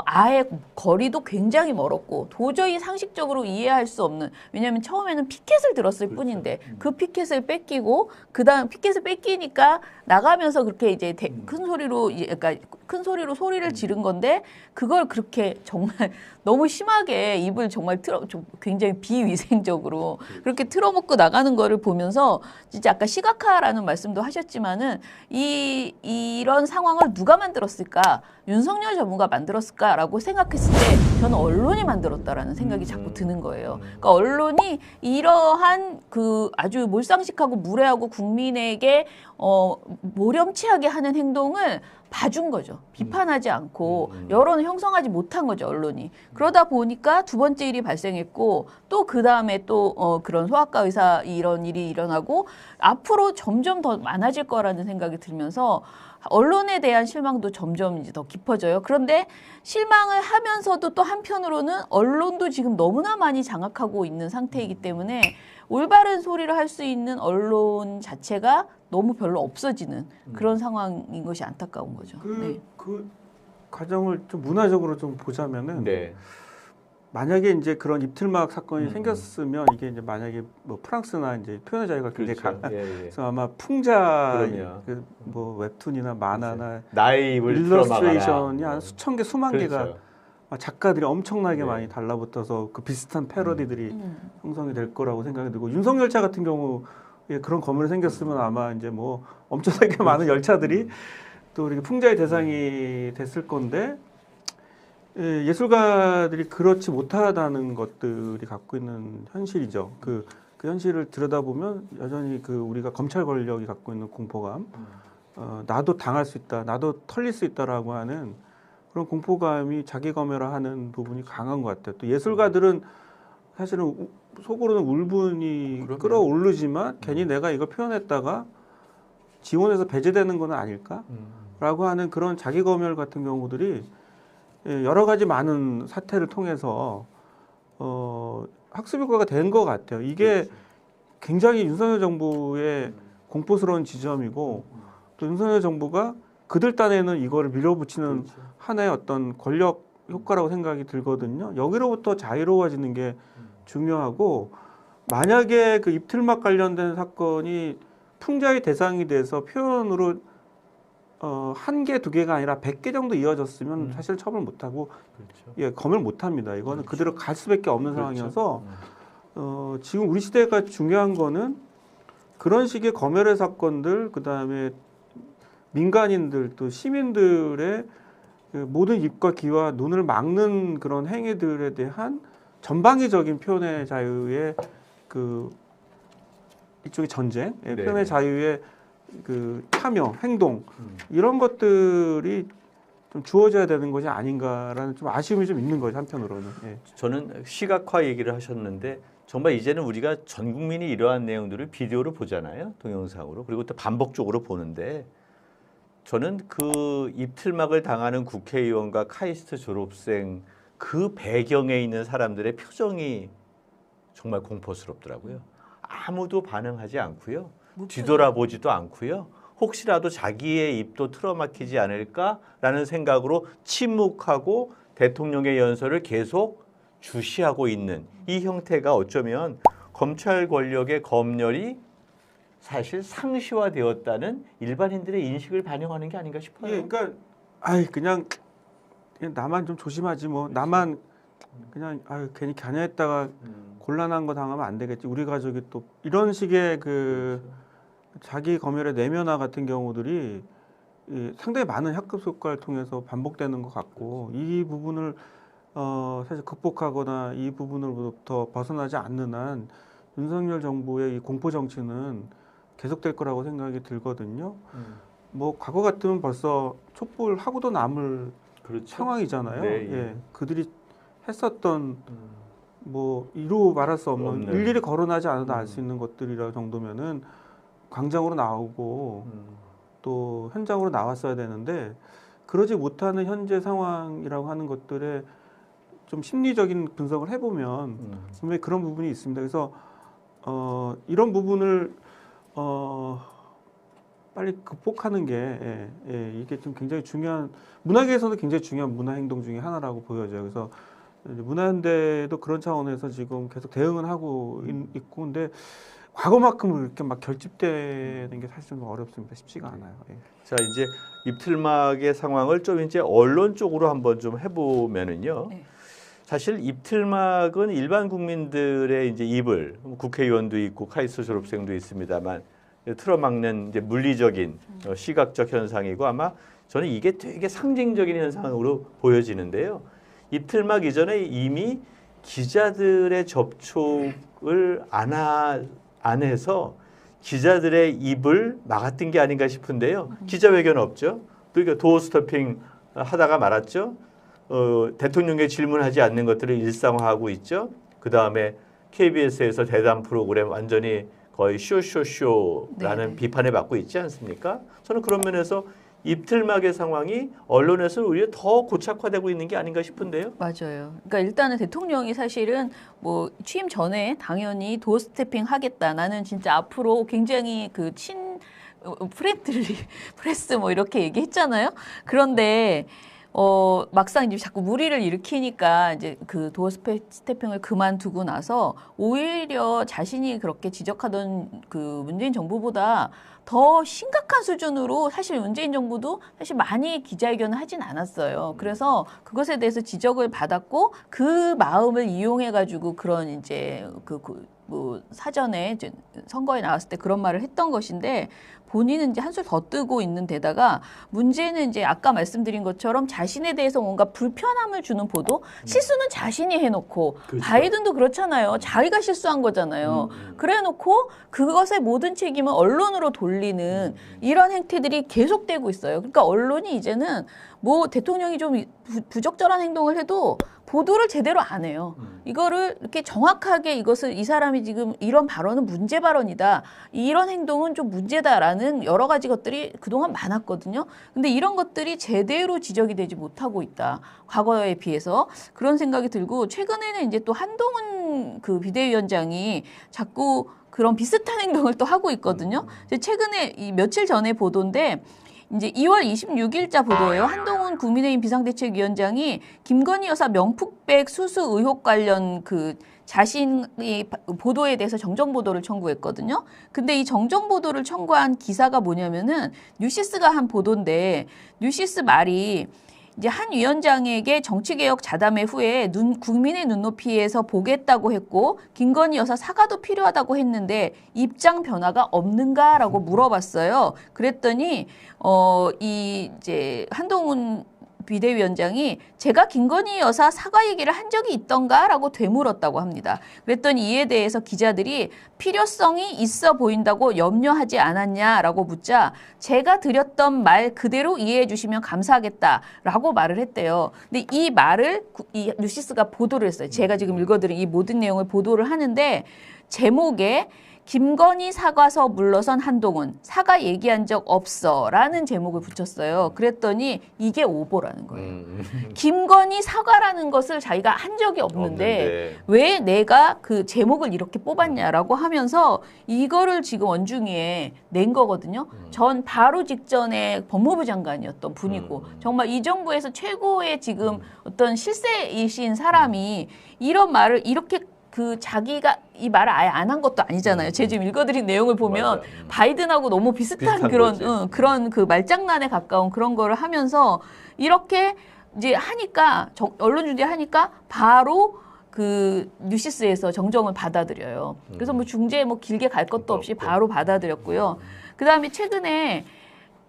아예 거리도 굉장히 멀었고 도저히 상식적으로 이해할 수 없는, 왜냐하면 처음에는 피켓을 들었을 그렇죠. 뿐인데 그 피켓을 뺏기고 그다음 피켓을 뺏기니까 나가면서 그렇게 이제 큰 소리로 그러니까 큰 소리로 소리를 지른 건데 그걸 그렇게 정말 너무 심하게 입을 정말 좀 굉장히 비위생적으로 그렇게 틀어먹고 나가는 거를 보면서 진짜 아까 시각화라는 말씀도 하셨지만은 이런 상황을 누가 만들었을까? 윤석열 전무가 만들었을까라고 생각했을 때 저는 언론이 만들었다라는 생각이 자꾸 드는 거예요. 그러니까 언론이 이러한 그 아주 몰상식하고 무례하고 국민에게 모렴치하게 하는 행동을 봐준 거죠. 비판하지 않고 여론을 형성하지 못한 거죠, 언론이. 그러다 보니까 두 번째 일이 발생했고 또 그 다음에 또 그런 소아과 의사 이런 일이 일어나고 앞으로 점점 더 많아질 거라는 생각이 들면서 언론에 대한 실망도 점점 이제 더 깊어져요. 그런데 실망을 하면서도 또 한편으로는 언론도 지금 너무나 많이 장악하고 있는 상태이기 때문에 올바른 소리를 할 수 있는 언론 자체가 너무 별로 없어지는 그런 상황인 것이 안타까운 거죠. 네. 그 과정을 좀 문화적으로 좀 보자면은 네. 만약에 이제 그런 입틀막 사건이 생겼으면 이게 이제 만약에 뭐 프랑스나 이제 표현의 자유가 굉장히 그렇죠. 강한, 예, 예. 그래서 아마 풍자 그럼요. 뭐 웹툰이나 만화나 나의 입을 일러스트레이션이 틀어막아라. 한 수천 개, 수만 개가 그렇죠. 작가들이 엄청나게 네. 많이 달라붙어서 그 비슷한 패러디들이 형성이 될 거라고 생각이 들고 윤석열차 같은 경우에 그런 건물이 생겼으면 아마 이제 뭐 엄청나게 많은 열차들이 또 이렇게 풍자의 대상이 됐을 건데 예술가들이 그렇지 못하다는 것들이 갖고 있는 현실이죠. 그 현실을 들여다보면 여전히 그 우리가 검찰 권력이 갖고 있는 공포감, 나도 당할 수 있다, 나도 털릴 수 있다라고 하는 그런 공포감이 자기 검열화하는 부분이 강한 것 같아요. 또 예술가들은 사실은 속으로는 울분이 그럼요. 끌어오르지만 괜히 내가 이걸 표현했다가 지원에서 배제되는 건 아닐까라고 하는 그런 자기 검열 같은 경우들이 여러 가지 많은 사태를 통해서 학습 효과가 된 것 같아요. 이게 굉장히 윤석열 정부의 공포스러운 지점이고 또 윤석열 정부가 그들 딴에는 이거를 밀어붙이는 하나의 어떤 권력 효과라고 생각이 들거든요. 여기로부터 자유로워지는 게 중요하고 만약에 그 입틀막 관련된 사건이 풍자의 대상이 돼서 표현으로 한 개, 두 개가 아니라 100개 정도 이어졌으면 사실 처벌 못하고 그렇죠. 검열 못합니다. 이거는 그대로 갈 수밖에 없는 그렇죠. 상황이어서 지금 우리 시대가 중요한 거는 그런 식의 검열의 사건들, 그다음에 민간인들 또 시민들의 그 모든 입과 귀와 눈을 막는 그런 행위들에 대한 전방위적인 표현의 자유의 그 일종의 전쟁, 네. 표현의 자유의 그 참여, 행동 이런 것들이 좀 주어져야 되는 것이 아닌가라는 좀 아쉬움이 좀 있는 거죠, 한편으로는. 예. 저는 시각화 얘기를 하셨는데 정말 이제는 우리가 전 국민이 이러한 내용들을 비디오로 보잖아요. 동영상으로. 그리고 또 반복적으로 보는데 저는 그 입틀막을 당하는 국회의원과 카이스트 졸업생 그 배경에 있는 사람들의 표정이 정말 공포스럽더라고요. 아무도 반응하지 않고요. 뒤돌아보지도 않고요. 혹시라도 자기의 입도 틀어막히지 않을까라는 생각으로 침묵하고 대통령의 연설을 계속 주시하고 있는 이 형태가 어쩌면 검찰 권력의 검열이 사실 상시화되었다는 일반인들의 인식을 반영하는 게 아닌가 싶어요. 예, 그러니까 그냥 나만 좀 조심하지 뭐 나만 그냥 괜히 겨냥했다가 곤란한 거 당하면 안 되겠지. 우리 가족이 또 이런 식의 그 자기 검열의 내면화 같은 경우들이 상당히 많은 학급 효과를 통해서 반복되는 것 같고 이 부분을 사실 극복하거나 이 부분으로부터 벗어나지 않는 한 윤석열 정부의 이 공포 정치는 계속될 거라고 생각이 들거든요. 뭐 과거 같으면 벌써 촛불하고도 남을 그렇죠. 상황이잖아요. 네, 예. 예. 그들이 했었던 뭐 이루 말할 수 없는 일일이 거론하지 않아도 알 수 있는 것들이라 정도면은 광장으로 나오고 또 현장으로 나왔어야 되는데 그러지 못하는 현재 상황이라고 하는 것들에 좀 심리적인 분석을 해보면 분명히 그런 부분이 있습니다. 그래서 이런 부분을 빨리 극복하는 게 이게 좀 굉장히 중요한 문화계에서도 굉장히 중요한 문화 행동 중에 하나라고 보여져요. 그래서 이제 문화연대도 그런 차원에서 지금 계속 대응을 하고 있고 근데 과거만큼 이렇게 막 결집되는 게 사실 좀 어렵습니다. 쉽지가 않아요. 예. 자, 이제 입틀막의 상황을 좀 이제 언론 쪽으로 한번 좀 해보면은요. 네. 사실 입틀막은 일반 국민들의 이제 입을 국회의원도 있고 카이스트 졸업생도 있습니다만 틀어막는 이제 물리적인 시각적 현상이고 아마 저는 이게 되게 상징적인 현상으로 보여지는데요. 입틀막 이전에 이미 기자들의 접촉을 안 해서 기자들의 입을 막았던 게 아닌가 싶은데요. 기자회견 없죠. 그러니까 도어 스토핑 하다가 말았죠. 대통령에게 질문하지 않는 것들을 일상화하고 있죠. 그 다음에 KBS에서 대담 프로그램 완전히 거의 쇼라는 네네. 비판을 받고 있지 않습니까? 저는 그런 면에서 입틀막의 상황이 언론에서 오히려 더 고착화되고 있는 게 아닌가 싶은데요. 맞아요. 그러니까 일단은 대통령이 사실은 뭐 취임 전에 당연히 도어 스태핑 하겠다. 나는 진짜 앞으로 굉장히 그 프렌들리 프레스 뭐 이렇게 얘기했잖아요. 그런데 막상 이제 자꾸 무리를 일으키니까 이제 그 도어 스태핑을 그만두고 나서 오히려 자신이 그렇게 지적하던 그 문재인 정부보다 더 심각한 수준으로 사실 문재인 정부도 사실 많이 기자회견을 하진 않았어요. 그래서 그것에 대해서 지적을 받았고 그 마음을 이용해 가지고 그런 이제 뭐 사전에 이제 선거에 나왔을 때 그런 말을 했던 것인데 본인은 이제 한술 더 뜨고 있는 데다가 문제는 이제 아까 말씀드린 것처럼 자신에 대해서 뭔가 불편함을 주는 보도 실수는 자신이 해놓고 그렇죠. 바이든도 그렇잖아요. 자기가 실수한 거잖아요. 그래놓고 그것의 모든 책임은 언론으로 돌리는 이런 행태들이 계속되고 있어요. 그러니까 언론이 이제는 뭐 대통령이 좀 부적절한 행동을 해도 보도를 제대로 안 해요. 이거를 이렇게 정확하게 이것을 이 사람이 지금 이런 발언은 문제 발언이다. 이런 행동은 좀 문제다라는 여러 가지 것들이 그동안 많았거든요. 근데 이런 것들이 제대로 지적이 되지 못하고 있다. 과거에 비해서 그런 생각이 들고 최근에는 이제 또 한동훈 그 비대위원장이 자꾸 그런 비슷한 행동을 또 하고 있거든요. 최근에 이 며칠 전에 보도인데 이제 2월 26일자 보도예요. 한동훈 국민의힘 비상대책위원장이 김건희 여사 명품백 수수 의혹 관련 그 자신이 보도에 대해서 정정 보도를 청구했거든요. 근데 이 정정 보도를 청구한 기사가 뭐냐면은 뉴시스가 한 보도인데 뉴시스 말이 이제 한 위원장에게 정치개혁 자담회 후에 국민의 눈높이에서 보겠다고 했고 김건희 여사 사과도 필요하다고 했는데 입장 변화가 없는가라고 물어봤어요. 그랬더니 이제 한동훈 비대위원장이 제가 김건희 여사 사과 얘기를 한 적이 있던가라고 되물었다고 합니다. 그랬더니 이에 대해서 기자들이 필요성이 있어 보인다고 염려하지 않았냐라고 묻자 제가 드렸던 말 그대로 이해해 주시면 감사하겠다라고 말을 했대요. 근데 이 말을 이 뉴시스가 보도를 했어요. 제가 지금 읽어드린 이 모든 내용을 보도를 하는데 제목에 김건희 사과서 물러선 한동훈 사과 얘기한 적 없어 라는 제목을 붙였어요. 그랬더니 이게 오보라는 거예요. 김건희 사과라는 것을 자기가 한 적이 없는데 왜 내가 그 제목을 이렇게 뽑았냐라고 하면서 이거를 지금 원중이에 낸 거거든요. 전 바로 직전에 법무부 장관이었던 분이고 정말 이 정부에서 최고의 지금 어떤 실세이신 사람이 이런 말을 이렇게 그 자기가 이 말을 아예 안 한 것도 아니잖아요. 제가 지금 읽어드린 내용을 보면 바이든하고 너무 비슷한 그런 그 말장난에 가까운 그런 거를 하면서 이렇게 이제 하니까 언론 중재하니까 바로 그 뉴시스에서 정정을 받아들여요. 그래서 뭐 중재 뭐 길게 갈 것도 없이 바로 받아들였고요. 그 다음에 최근에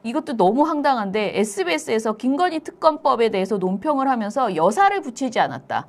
이것도 너무 황당한데 SBS에서 김건희 특검법에 대해서 논평을 하면서 여사를 붙이지 않았다.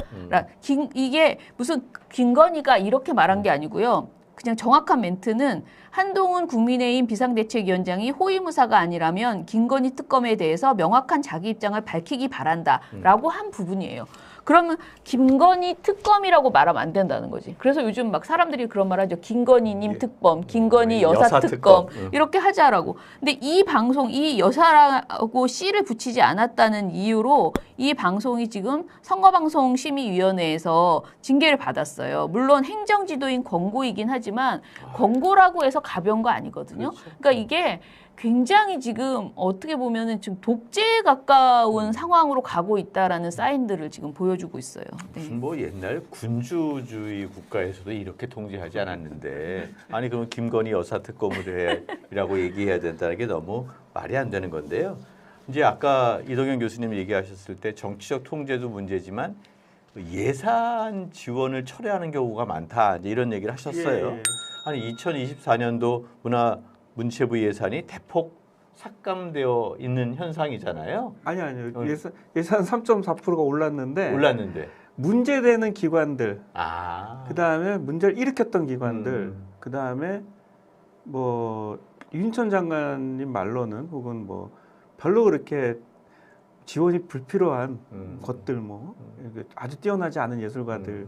이게 무슨 김건희가 이렇게 말한 게 아니고요. 그냥 정확한 멘트는 한동훈 국민의힘 비상대책위원장이 호위무사가 아니라면 김건희 특검에 대해서 명확한 자기 입장을 밝히기 바란다라고 한 부분이에요. 그러면 김건희 특검이라고 말하면 안 된다는 거지. 그래서 요즘 막 사람들이 그런 말 하죠. 김건희님 특검, 김건희 여사 특검 이렇게 하자라고. 근데 이 방송, 이 여사라고 씨를 붙이지 않았다는 이유로 이 방송이 지금 선거방송심의위원회에서 징계를 받았어요. 물론 행정지도인 권고이긴 하지만 권고라고 해서 가벼운 거 아니거든요. 그러니까 이게 굉장히 지금 어떻게 보면은 지금 독재에 가까운 상황으로 가고 있다라는 사인들을 지금 보여주고 있어요. 네. 무슨 뭐 옛날 군주주의 국가에서도 이렇게 통제하지 않았는데 아니 그러면 김건희 여사 특검이라고 얘기해야 된다는 게 너무 말이 안 되는 건데요. 이제 아까 이동현 교수님 얘기하셨을 때 정치적 통제도 문제지만 예산 지원을 철회하는 경우가 많다 이제 이런 얘기를 하셨어요. 예. 아니 2024년도 문체부 예산이 대폭 삭감되어 있는 현상이잖아요. 아니요. 예산 3.4%가 올랐는데 문제되는 기관들, 그다음에 문제를 일으켰던 기관들, 그다음에 뭐 윤천 장관님 말로는 혹은 뭐 별로 그렇게 지원이 불필요한 것들 뭐 아주 뛰어나지 않은 예술가들이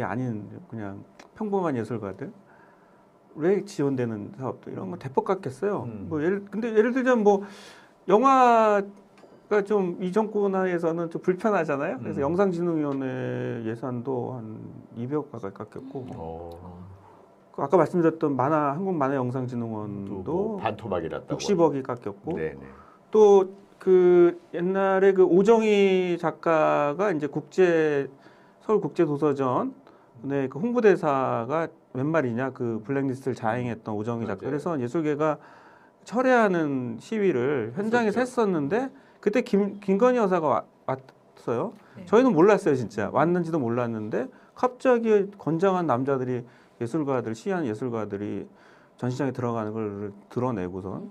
아닌 그냥 평범한 예술가들 왜 지원되는 사업도 이런 거 대폭 깎였어요. 근데 예를 들자면 뭐 영화가 좀 이 정권 하에서는 좀 불편하잖아요. 그래서 영상진흥위원회 예산도 한 200억 가까이 깎였고 아까 말씀드렸던 한국만화영상진흥원도 뭐 반토막이랐다고 60억이 깎였고 네네. 또 그 옛날에 그 오정희 작가가 이제 서울국제도서전 그 홍보대사가 웬 말이냐 그 블랙리스트를 자행했던 오정희 작가. 그래서 예술계가 철회하는 시위를 현장에서 했었는데 그때 김건희 여사가 왔어요. 네. 저희는 몰랐어요 진짜 왔는지도 몰랐는데 갑자기 건장한 남자들이 시위하는 예술가들이 전시장에 들어가는 걸 드러내고선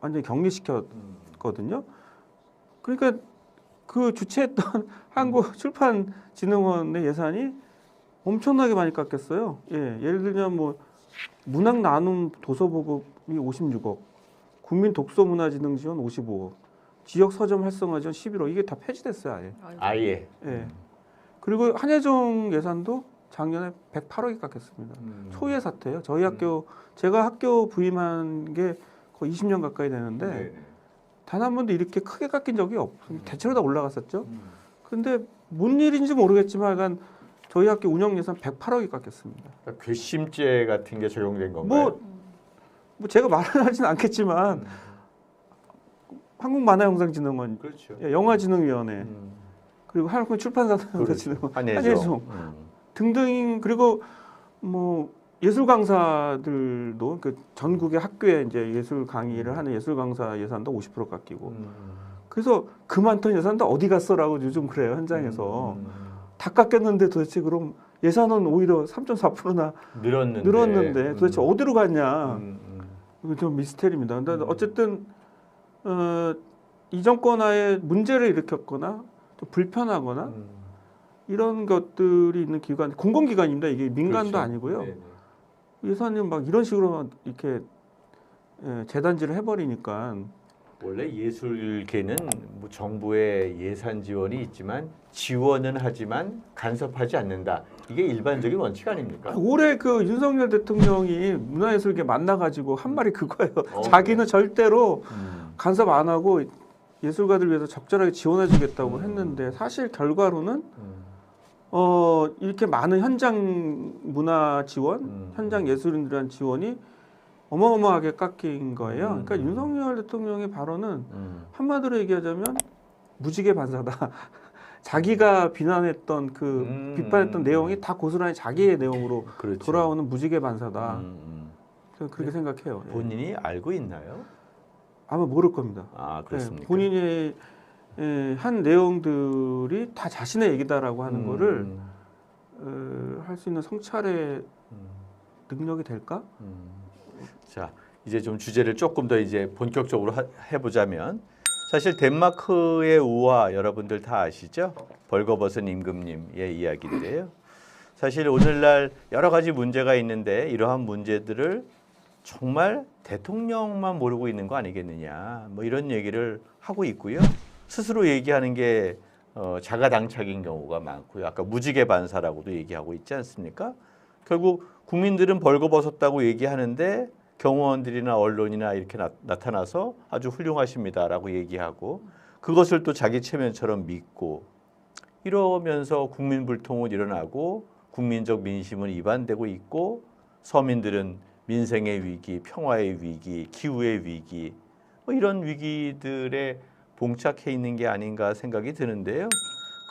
완전히 격리시켰거든요. 그러니까 그 주최했던 한국출판진흥원의 예산이 엄청나게 많이 깎였어요. 예, 예를 들면 뭐 문학 나눔 도서 보급이 56억, 국민 독서 문화진흥 지원 55억, 지역 서점 활성화 지원 11억 이게 다 폐지됐어요, 아예. 예. 그리고 한예종 예산도 작년에 108억이 깎였습니다. 초유의 사태예요. 저희 학교 제가 학교 부임한 게 거의 20년 가까이 되는데 단 한 번도 이렇게 크게 깎인 적이 없어요. 대체로 다 올라갔었죠. 근데 뭔 일인지 모르겠지만 약간 저희 학교 운영 예산 108억이 깎였습니다. 그러니까 괘씸죄 같은 게 적용된 건가요? 뭐 제가 말은 하진 않겠지만 한국만화영상진흥원, 그렇죠. 영화진흥위원회, 그리고 한국출판사진흥원, 한예종 등등 그리고 뭐 예술 강사들도 그 전국의 학교에 이제 예술 강의를 하는 예술 강사 예산도 50% 깎이고 그래서 그 많던 예산도 어디 갔어라고 요즘 그래요 현장에서 다 깎였는데 도대체 그럼 예산은 오히려 3.4%나 늘었는데 도대체 어디로 갔냐 이거 좀 미스테리입니다. 근데 어쨌든 이 정권 하에 문제를 일으켰거나 좀 불편하거나 이런 것들이 있는 기관 공공기관입니다. 이게 민간도 그렇죠. 아니고요. 네네. 예산이 막 이런 식으로 이렇게 재단지를 해버리니까 원래 예술계는 뭐 정부의 예산 지원이 있지만 지원은 하지만 간섭하지 않는다. 이게 일반적인 원칙 아닙니까? 올해 그 윤석열 대통령이 문화예술계 만나가지고 한 말이 그거예요. 자기는 그래. 절대로 간섭 안 하고 예술가들 위해서 적절하게 지원해주겠다고 했는데 사실 결과로는 이렇게 많은 현장 문화 지원, 현장 예술인들한 지원이 어마어마하게 깎인 거예요. 그러니까 윤석열 대통령의 발언은 한마디로 얘기하자면 무지개 반사다. 자기가 비난했던 비판했던 내용이 다 고스란히 자기의 내용으로 그렇죠. 돌아오는 무지개 반사다. 저는 그렇게 생각해요. 예. 본인이 알고 있나요? 아마 모를 겁니다. 아 그렇습니까? 예, 본인이 한 내용들이 다 자신의 얘기다라고 하는 거를 할 수 있는 성찰의 능력이 될까? 자, 이제 좀 주제를 조금 더 이제 본격적으로 해보자면 사실 덴마크의 우화 여러분들 다 아시죠? 벌거벗은 임금님의 이야기인데요. 사실 오늘날 여러 가지 문제가 있는데 이러한 문제들을 정말 대통령만 모르고 있는 거 아니겠느냐 뭐 이런 얘기를 하고 있고요. 스스로 얘기하는 게 자가당착인 경우가 많고요. 아까 무지개 반사라고도 얘기하고 있지 않습니까? 결국 국민들은 벌거벗었다고 얘기하는데 경호원들이나 언론이나 이렇게 나타나서 아주 훌륭하십니다라고 얘기하고 그것을 또 자기 체면처럼 믿고 이러면서 국민 불통은 일어나고 국민적 민심은 이반되고 있고 서민들은 민생의 위기, 평화의 위기, 기후의 위기 뭐 이런 위기들에 봉착해 있는 게 아닌가 생각이 드는데요.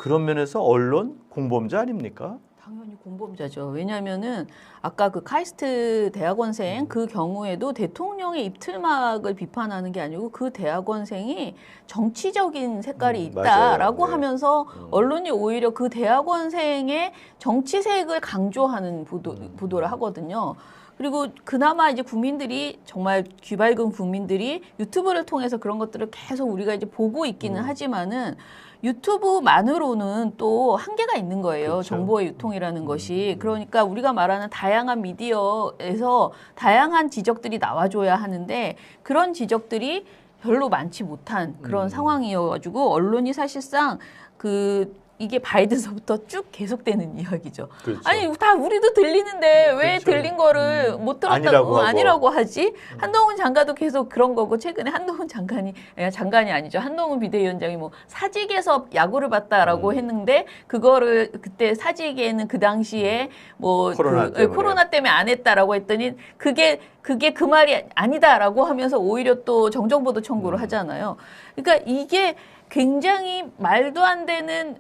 그런 면에서 언론 공범자 아닙니까? 당연히 공범자죠. 왜냐하면은 아까 그 카이스트 대학원생 그 경우에도 대통령의 입틀막을 비판하는 게 아니고 그 대학원생이 정치적인 색깔이 있다라고 맞아요. 네. 하면서 언론이 오히려 그 대학원생의 정치색을 강조하는 보도를 하거든요. 그리고 그나마 이제 국민들이 정말 귀 밝은 국민들이 유튜브를 통해서 그런 것들을 계속 우리가 이제 보고 있기는 하지만은 유튜브만으로는 또 한계가 있는 거예요. 그렇죠. 정보의 유통이라는 것이. 그러니까 우리가 말하는 다양한 미디어에서 다양한 지적들이 나와줘야 하는데 그런 지적들이 별로 많지 못한 그런 상황이어가지고 언론이 사실상 이게 바이든서부터 쭉 계속되는 이야기죠. 그렇죠. 아니 다 우리도 들리는데 왜 그렇죠. 들린 거를 못 들었다고 아니라고 하고. 아니라고 하지? 한동훈 장관도 계속 그런 거고 최근에 한동훈 장관이 아니죠. 한동훈 비대위원장이 뭐 사직에서 야구를 봤다라고 했는데 그거를 그때 사직에는 그 당시에 뭐 코로나 때문에 안 했다라고 했더니 그게 그 말이 아니다라고 하면서 오히려 또 정정보도 청구를 하잖아요. 그러니까 이게 굉장히 말도 안 되는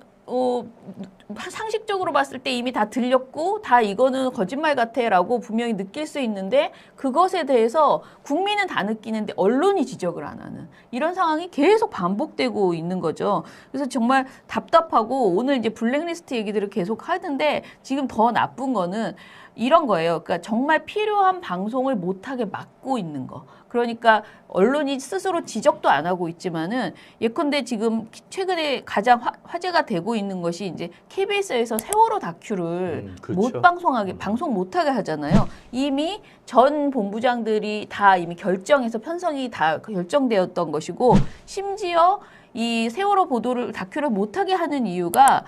상식적으로 봤을 때 이미 다 들렸고 다 이거는 거짓말 같아라고 분명히 느낄 수 있는데 그것에 대해서 국민은 다 느끼는데 언론이 지적을 안 하는 이런 상황이 계속 반복되고 있는 거죠. 그래서 정말 답답하고 오늘 이제 블랙리스트 얘기들을 계속 하는데 지금 더 나쁜 거는 이런 거예요. 그러니까 정말 필요한 방송을 못하게 막고 있는 거. 그러니까 언론이 스스로 지적도 안 하고 있지만은 예컨대 지금 최근에 가장 화제가 되고 있는 것이 이제 KBS에서 세월호 다큐를 그렇죠. 방송 못하게 하잖아요. 이미 전 본부장들이 다 이미 결정해서 편성이 다 결정되었던 것이고 심지어 이 세월호 다큐를 못하게 하는 이유가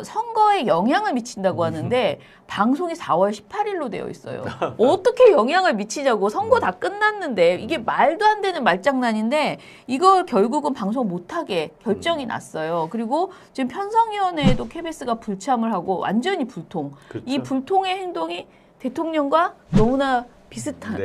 선거에 영향을 미친다고 하는데 방송이 4월 18일로 되어 있어요. 어떻게 영향을 미치냐고 선거 다 끝났는데 이게 말도 안 되는 말장난인데 이걸 결국은 방송 못하게 결정이 났어요. 그리고 지금 편성위원회에도 KBS가 불참을 하고 완전히 불통. 그렇죠. 이 불통의 행동이 대통령과 너무나 비슷한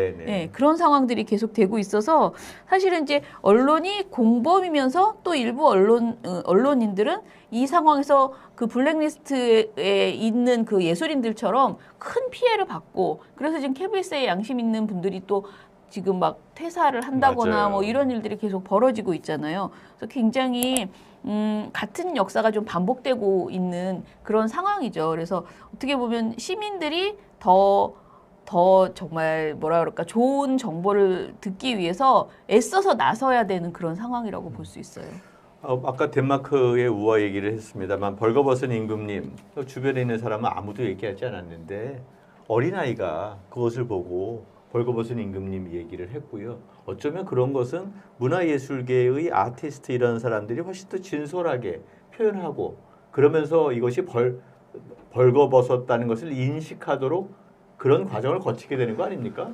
그런 상황들이 계속 되고 있어서 사실은 이제 언론이 공범이면서 또 일부 언론인들은 이 상황에서 그 블랙리스트에 있는 그 예술인들처럼 큰 피해를 받고 그래서 지금 KBS에 양심 있는 분들이 또 지금 막 퇴사를 한다거나 맞아요. 뭐 이런 일들이 계속 벌어지고 있잖아요. 그래서 굉장히 같은 역사가 좀 반복되고 있는 그런 상황이죠. 그래서 어떻게 보면 시민들이 더 정말 뭐라 그럴까 좋은 정보를 듣기 위해서 애써서 나서야 되는 그런 상황이라고 볼 수 있어요. 아까 덴마크의 우화 얘기를 했습니다만 벌거벗은 임금님 주변에 있는 사람은 아무도 얘기하지 않았는데 어린아이가 그것을 보고 벌거벗은 임금님 얘기를 했고요. 어쩌면 그런 것은 문화예술계의 아티스트 이런 사람들이 훨씬 더 진솔하게 표현하고 그러면서 이것이 벌거벗었다는 것을 인식하도록 그런 과정을 거치게 되는 거 아닙니까?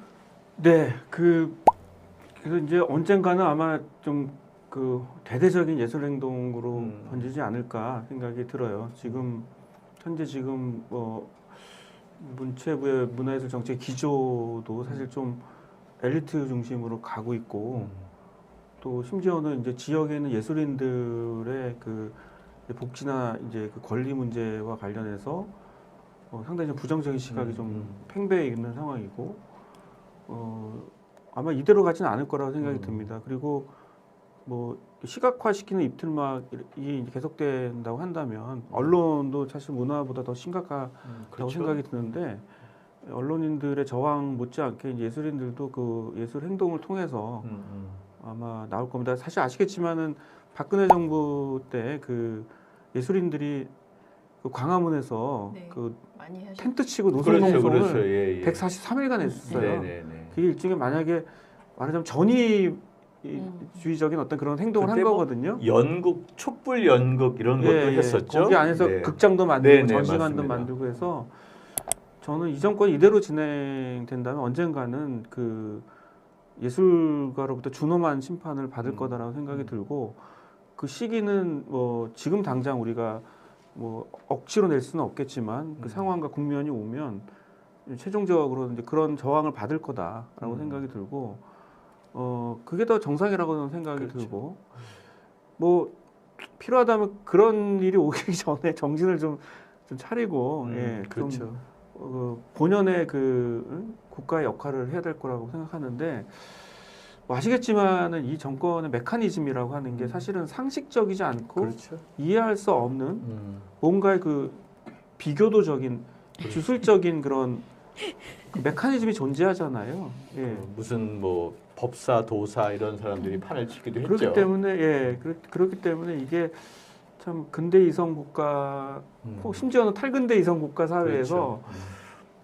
네, 그래서 이제 언젠가는 아마 좀 대대적인 예술 행동으로 번지지 않을까 생각이 들어요. 현재 뭐 문체부의 문화예술 정책 기조도 사실 좀 엘리트 중심으로 가고 있고 또 심지어는 이제 지역에 있는 예술인들의 복지나 이제 권리 문제와 관련해서 상당히 좀 부정적인 시각이 좀 팽배해 있는 상황이고 아마 이대로 가지는 않을 거라고 생각이 듭니다. 그리고 뭐 시각화시키는 입틀막이 계속된다고 한다면 언론도 사실 문화보다 더 심각하다고 그렇죠. 생각이 드는데 언론인들의 저항 못지않게 예술인들도 그 예술 행동을 통해서 아마 나올 겁니다. 사실 아시겠지만은 박근혜 정부 때 예술인들이 광화문에서 많이 텐트 치고 노숙농성을 그렇죠. 143일간 했었어요. 네네네. 그게 일종의 만약에 말하자면 전위주의적인 어떤 그런 행동을 한 거거든요. 촛불 연극 이런 것도 했었죠. 거기 안에서 네. 극장도 만들고 네네, 전시관도 맞습니다. 만들고 해서 저는 이 정권이 이대로 진행된다면 언젠가는 예술가로부터 준엄한 심판을 받을 거다라고 생각이 들고 그 시기는 뭐 지금 당장 우리가 뭐 억지로 낼 수는 없겠지만 그 상황과 국면이 오면 최종적으로 이제 그런 저항을 받을 거다라고 생각이 들고 그게 더 정상이라고는 생각이 그렇죠. 들고 뭐 필요하다면 그런 일이 오기 전에 정신을 좀 차리고 그렇죠. 좀 본연의 그 국가의 역할을 해야 될 거라고 생각하는데 뭐 아시겠지만은 이 정권의 메커니즘이라고 하는 게 사실은 상식적이지 않고 그렇죠. 이해할 수 없는 뭔가의 그 비교도적인 주술적인 그런 그 메커니즘이 존재하잖아요. 예. 무슨 뭐 법사, 도사 이런 사람들이 판을 치기도 했죠. 그렇기 때문에 그렇기 때문에 이게 참 근대 이성 국가 심지어는 탈근대 이성 국가 사회에서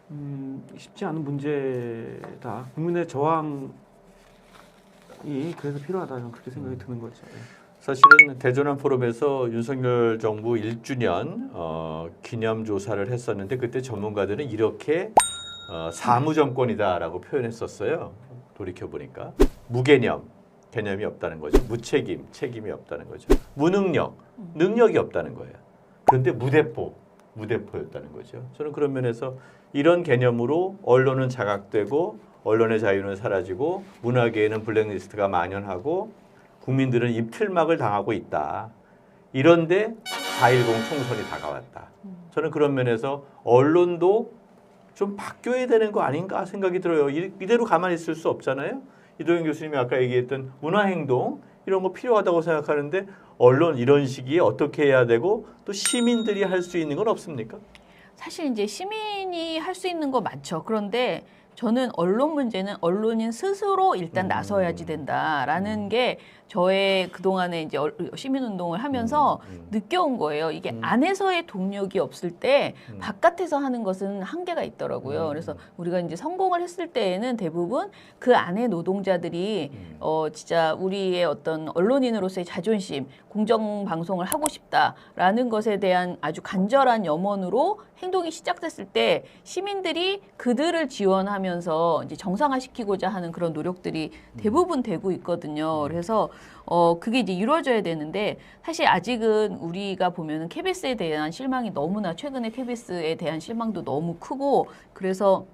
그렇죠. 쉽지 않은 문제다. 국민의 저항이 그래서 필요하다 저는 그렇게 생각이 드는 거죠. 사실은 대전환 포럼에서 윤석열 정부 1주년 기념 조사를 했었는데 그때 전문가들은 이렇게 사무 정권이다라고 표현했었어요. 돌이켜 보니까 무개념, 개념이 없다는 거죠. 무책임, 책임이 없다는 거죠. 무능력, 능력이 없다는 거예요. 그런데 무대포였다는 거죠. 저는 그런 면에서 이런 개념으로 언론은 자각되고 언론의 자유는 사라지고 문화계에는 블랙리스트가 만연하고 국민들은 입틀막을 당하고 있다. 이런데 4.10 총선이 다가왔다. 저는 그런 면에서 언론도 좀 바뀌어야 되는 거 아닌가 생각이 들어요. 이대로 가만히 있을 수 없잖아요. 이도현 교수님이 아까 얘기했던 문화행동 이런 거 필요하다고 생각하는데 언론 이런 시기에 어떻게 해야 되고 또 시민들이 할 수 있는 건 없습니까? 사실 이제 시민이 할 수 있는 거 많죠. 그런데 저는 언론 문제는 언론인 스스로 일단 나서야지 된다라는 게 저의 그동안에 이제 시민운동을 하면서 느껴온 거예요. 이게 안에서의 동력이 없을 때 바깥에서 하는 것은 한계가 있더라고요. 그래서 우리가 이제 성공을 했을 때에는 대부분 그 안에 노동자들이 진짜 우리의 어떤 언론인으로서의 자존심, 공정방송을 하고 싶다라는 것에 대한 아주 간절한 염원으로 행동이 시작됐을 때 시민들이 그들을 지원하면서 이제 정상화시키고자 하는 그런 노력들이 대부분 되고 있거든요. 그래서 그게 이제 이루어져야 되는데 사실 아직은 우리가 보면은 KBS에 대한 실망이 너무나 최근에 KBS에 대한 실망도 너무 크고 그래서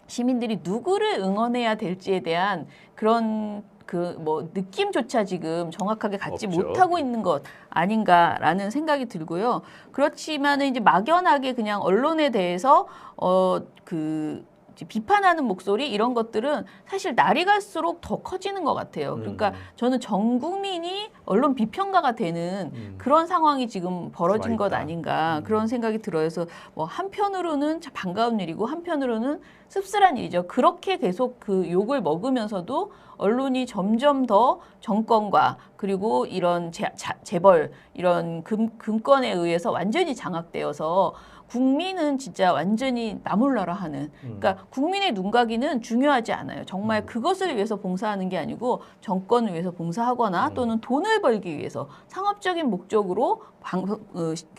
시민들이 누구를 응원해야 될지에 대한 그런 그 뭐 느낌조차 지금 정확하게 갖지 없죠. 못하고 있는 것 아닌가라는 생각이 들고요. 그렇지만은 이제 막연하게 그냥 언론에 대해서 그 비판하는 목소리 이런 것들은 사실 날이 갈수록 더 커지는 것 같아요. 그러니까 저는 전 국민이 언론 비평가가 되는 그런 상황이 지금 벌어진 것 아닌가 그런 생각이 들어요. 그래서 뭐 한편으로는 참 반가운 일이고 한편으로는 씁쓸한 일이죠. 그렇게 계속 그 욕을 먹으면서도 언론이 점점 더 정권과 그리고 이런 재벌 이런 금권에 의해서 완전히 장악되어서 국민은 진짜 완전히 나몰라라 하는 그러니까 국민의 눈가기는 중요하지 않아요. 정말 그것을 위해서 봉사하는 게 아니고 정권을 위해서 봉사하거나 또는 돈을 벌기 위해서 상업적인 목적으로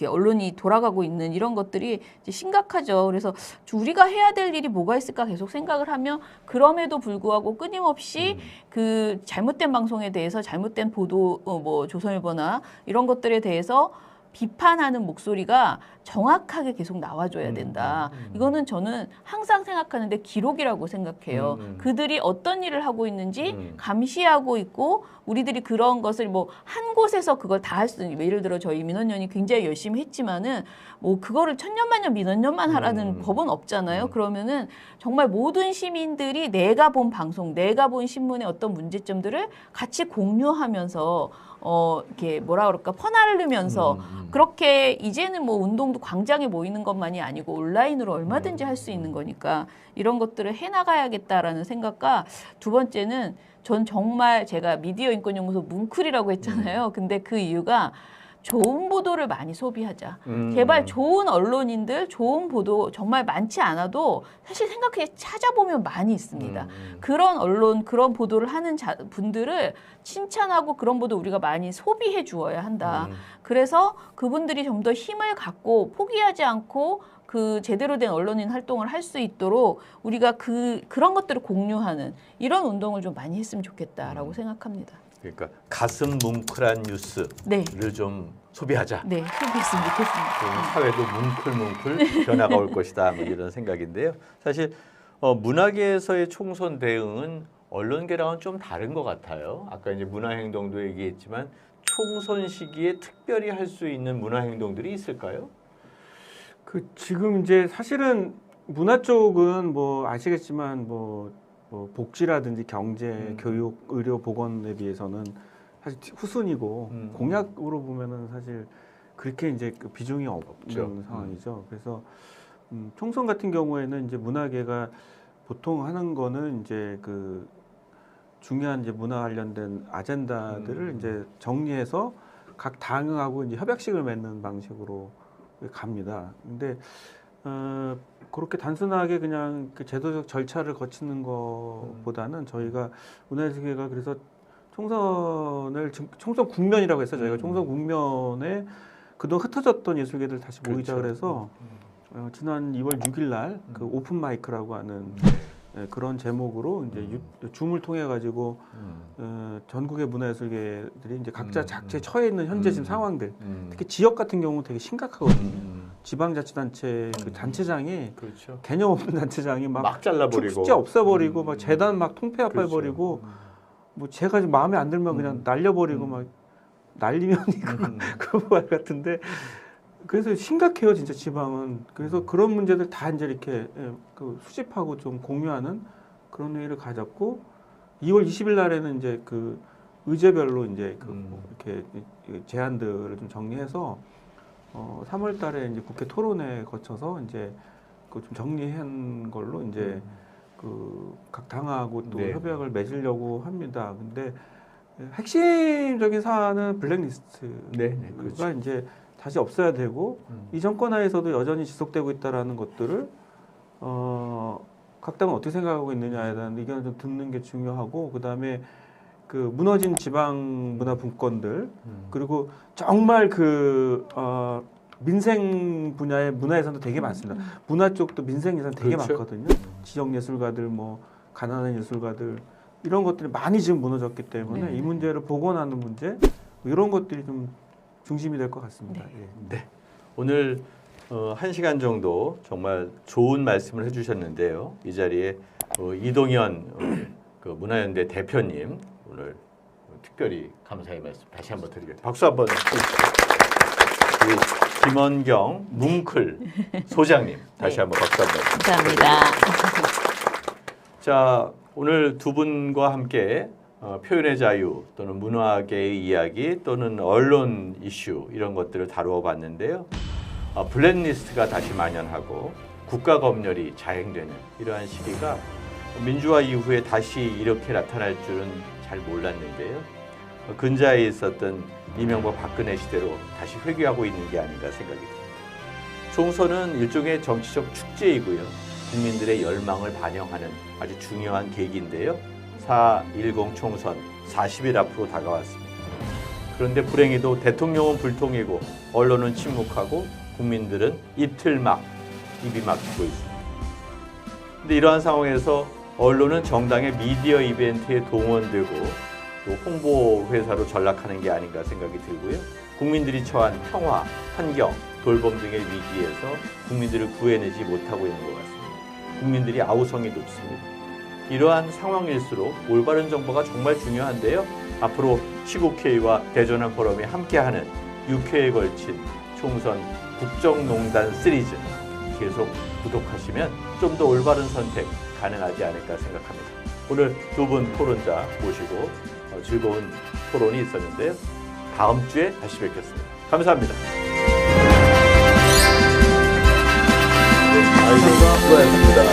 언론이 돌아가고 있는 이런 것들이 이제 심각하죠. 그래서 우리가 해야 될 일이 뭐가 있을까 계속 생각을 하면 그럼에도 불구하고 끊임없이 그 잘못된 방송에 대해서 잘못된 보도 뭐 조선일보나 이런 것들에 대해서 비판하는 목소리가 정확하게 계속 나와줘야 된다. 이거는 저는 항상 생각하는데 기록이라고 생각해요. 그들이 어떤 일을 하고 있는지 감시하고 있고 우리들이 그런 것을 뭐 한 곳에서 그걸 다 할 수 있는 예를 들어 저희 민원연이 굉장히 열심히 했지만은 뭐 그거를 천년만년 민원연만 하라는 법은 없잖아요. 그러면은 정말 모든 시민들이 내가 본 방송, 내가 본 신문의 어떤 문제점들을 같이 공유하면서 이렇게 뭐라 그럴까 퍼나르면서 그렇게 이제는 뭐 운동도 광장에 모이는 것만이 아니고 온라인으로 얼마든지 할 수 있는 거니까 이런 것들을 해나가야겠다라는 생각과 두 번째는 전 정말 제가 미디어 인권연구소 뭉클이라고 했잖아요. 근데 그 이유가 좋은 보도를 많이 소비하자. 제발 좋은 언론인들, 좋은 보도 정말 많지 않아도 사실 생각해 찾아보면 많이 있습니다. 그런 언론, 그런 보도를 하는 분들을 칭찬하고 그런 보도 우리가 많이 소비해 주어야 한다. 그래서 그분들이 좀 더 힘을 갖고 포기하지 않고 그 제대로 된 언론인 활동을 할 수 있도록 우리가 그런 것들을 공유하는 이런 운동을 좀 많이 했으면 좋겠다라고 생각합니다. 그러니까 가슴 뭉클한 뉴스를 네. 좀 소비하자. 네, 소비했으면 좋겠습니다. 그러면 사회도 뭉클뭉클 변화가 올 것이다. 뭐 이런 생각인데요. 사실 문화계에서의 총선 대응은 언론계랑은 좀 다른 것 같아요. 아까 이제 문화행동도 얘기했지만 총선 시기에 특별히 할 수 있는 문화행동들이 있을까요? 그 지금 이제 사실은 문화 쪽은 뭐 아시겠지만 뭐 복지라든지 경제, 교육, 의료, 보건에 비해서는 사실 후순위고 공약으로 보면은 사실 그렇게 이제 그 비중이 없는 없죠. 상황이죠. 그래서 총선 같은 경우에는 이제 문화계가 보통 하는 거는 이제 그 중요한 이제 문화 관련된 아젠다들을 이제 정리해서 각 당하고 이제 협약식을 맺는 방식으로 갑니다. 근데 그렇게 단순하게 그냥 그 제도적 절차를 거치는 것보다는 저희가 문화예술계가 그래서 총선 국면이라고 해서 저희가 총선 국면에 그동안 흩어졌던 예술계들 다시 모이자 그래서 지난 2월 6일 날 그 오픈 마이크라고 하는 그런 제목으로 이제 줌을 통해 가지고 전국의 문화예술계들이 이제 각자 자체 처해 있는 현재 지금 상황들, 특히 지역 같은 경우 되게 심각하거든요. 지방자치단체 그 단체장이 그렇죠. 개념 없는 단체장이 막 잘라버리고 숫자 없애버리고 막 재단 막 통폐합해버리고 뭐 제가 좀 마음에 안 들면 그냥 날려버리고 막 날리면 그거 말 같은데 그래서 심각해요 진짜 지방은. 그래서 그런 문제들 다 이제 이렇게 그 수집하고 좀 공유하는 그런 회의를 가졌고 2월 20일 날에는 이제 그 의제별로 이제 그 뭐 이렇게 제안들을 좀 정리해서 3월 달에 이제 국회 토론회 거쳐서 이제 그 좀 정리한 걸로 이제 그 각 당하고 또 네. 협약을 맺으려고 합니다. 근데 핵심적인 사안은 블랙리스트가 네, 그렇죠. 이제 다시 없어야 되고 이 정권 하에서도 여전히 지속되고 있다라는 것들을 각 당은 어떻게 생각하고 있느냐에 대한 의견을 좀 듣는 게 중요하고 그다음에 그 무너진 지방 문화 분권들 그리고 정말 그 민생 분야의 문화예산도 되게 많습니다. 문화 쪽도 민생 예산 되게 그렇죠. 많거든요. 지역 예술가들 뭐 가난한 예술가들 이런 것들이 많이 지금 무너졌기 때문에 이 문제를 복원하는 문제 뭐 이런 것들이 좀 중심이 될 것 같습니다. 예. 네. 오늘 1시간 정도 정말 좋은 말씀을 해주셨는데요. 이 자리에 이동현 그 문화연대 대표님 오늘 특별히 감사의 말씀 다시 한번 드리겠습니다. 박수 한번 주시죠. 김원경 뭉클 소장님 다시 한번 박수 한번. 감사합니다. 자, 오늘 두 분과 함께 표현의 자유 또는 문화계의 이야기 또는 언론 이슈 이런 것들을 다루어 봤는데요. 블랙리스트가 다시 만연하고 국가 검열이 자행되는 이러한 시기가 민주화 이후에 다시 이렇게 나타날 줄은 잘 몰랐는데요. 근자에 있었던 이명박 박근혜 시대로 다시 회귀하고 있는 게 아닌가 생각이 듭니다. 총선은 일종의 정치적 축제이고요. 국민들의 열망을 반영하는 아주 중요한 계기인데요. 4.10 총선 40일 앞으로 다가왔습니다. 그런데 불행히도 대통령은 불통이고 언론은 침묵하고 국민들은 입이 막히고 있습니다. 근데 이러한 상황에서 언론은 정당의 미디어 이벤트에 동원되고 또 홍보 회사로 전락하는 게 아닌가 생각이 들고요. 국민들이 처한 평화, 환경, 돌봄 등의 위기에서 국민들을 구해내지 못하고 있는 것 같습니다. 국민들이 아우성이 높습니다. 이러한 상황일수록 올바른 정보가 정말 중요한데요. 앞으로 시국회의와 대전환 포럼이 함께하는 6회에 걸친 총선 국정농단 시리즈 계속 구독하시면 좀 더 올바른 선택 가능하지 않을까 생각합니다. 오늘 두 분 토론자 모시고 즐거운 토론이 있었는데요. 다음 주에 다시 뵙겠습니다. 감사합니다. 네, 아이디어가 수고하셨습니다.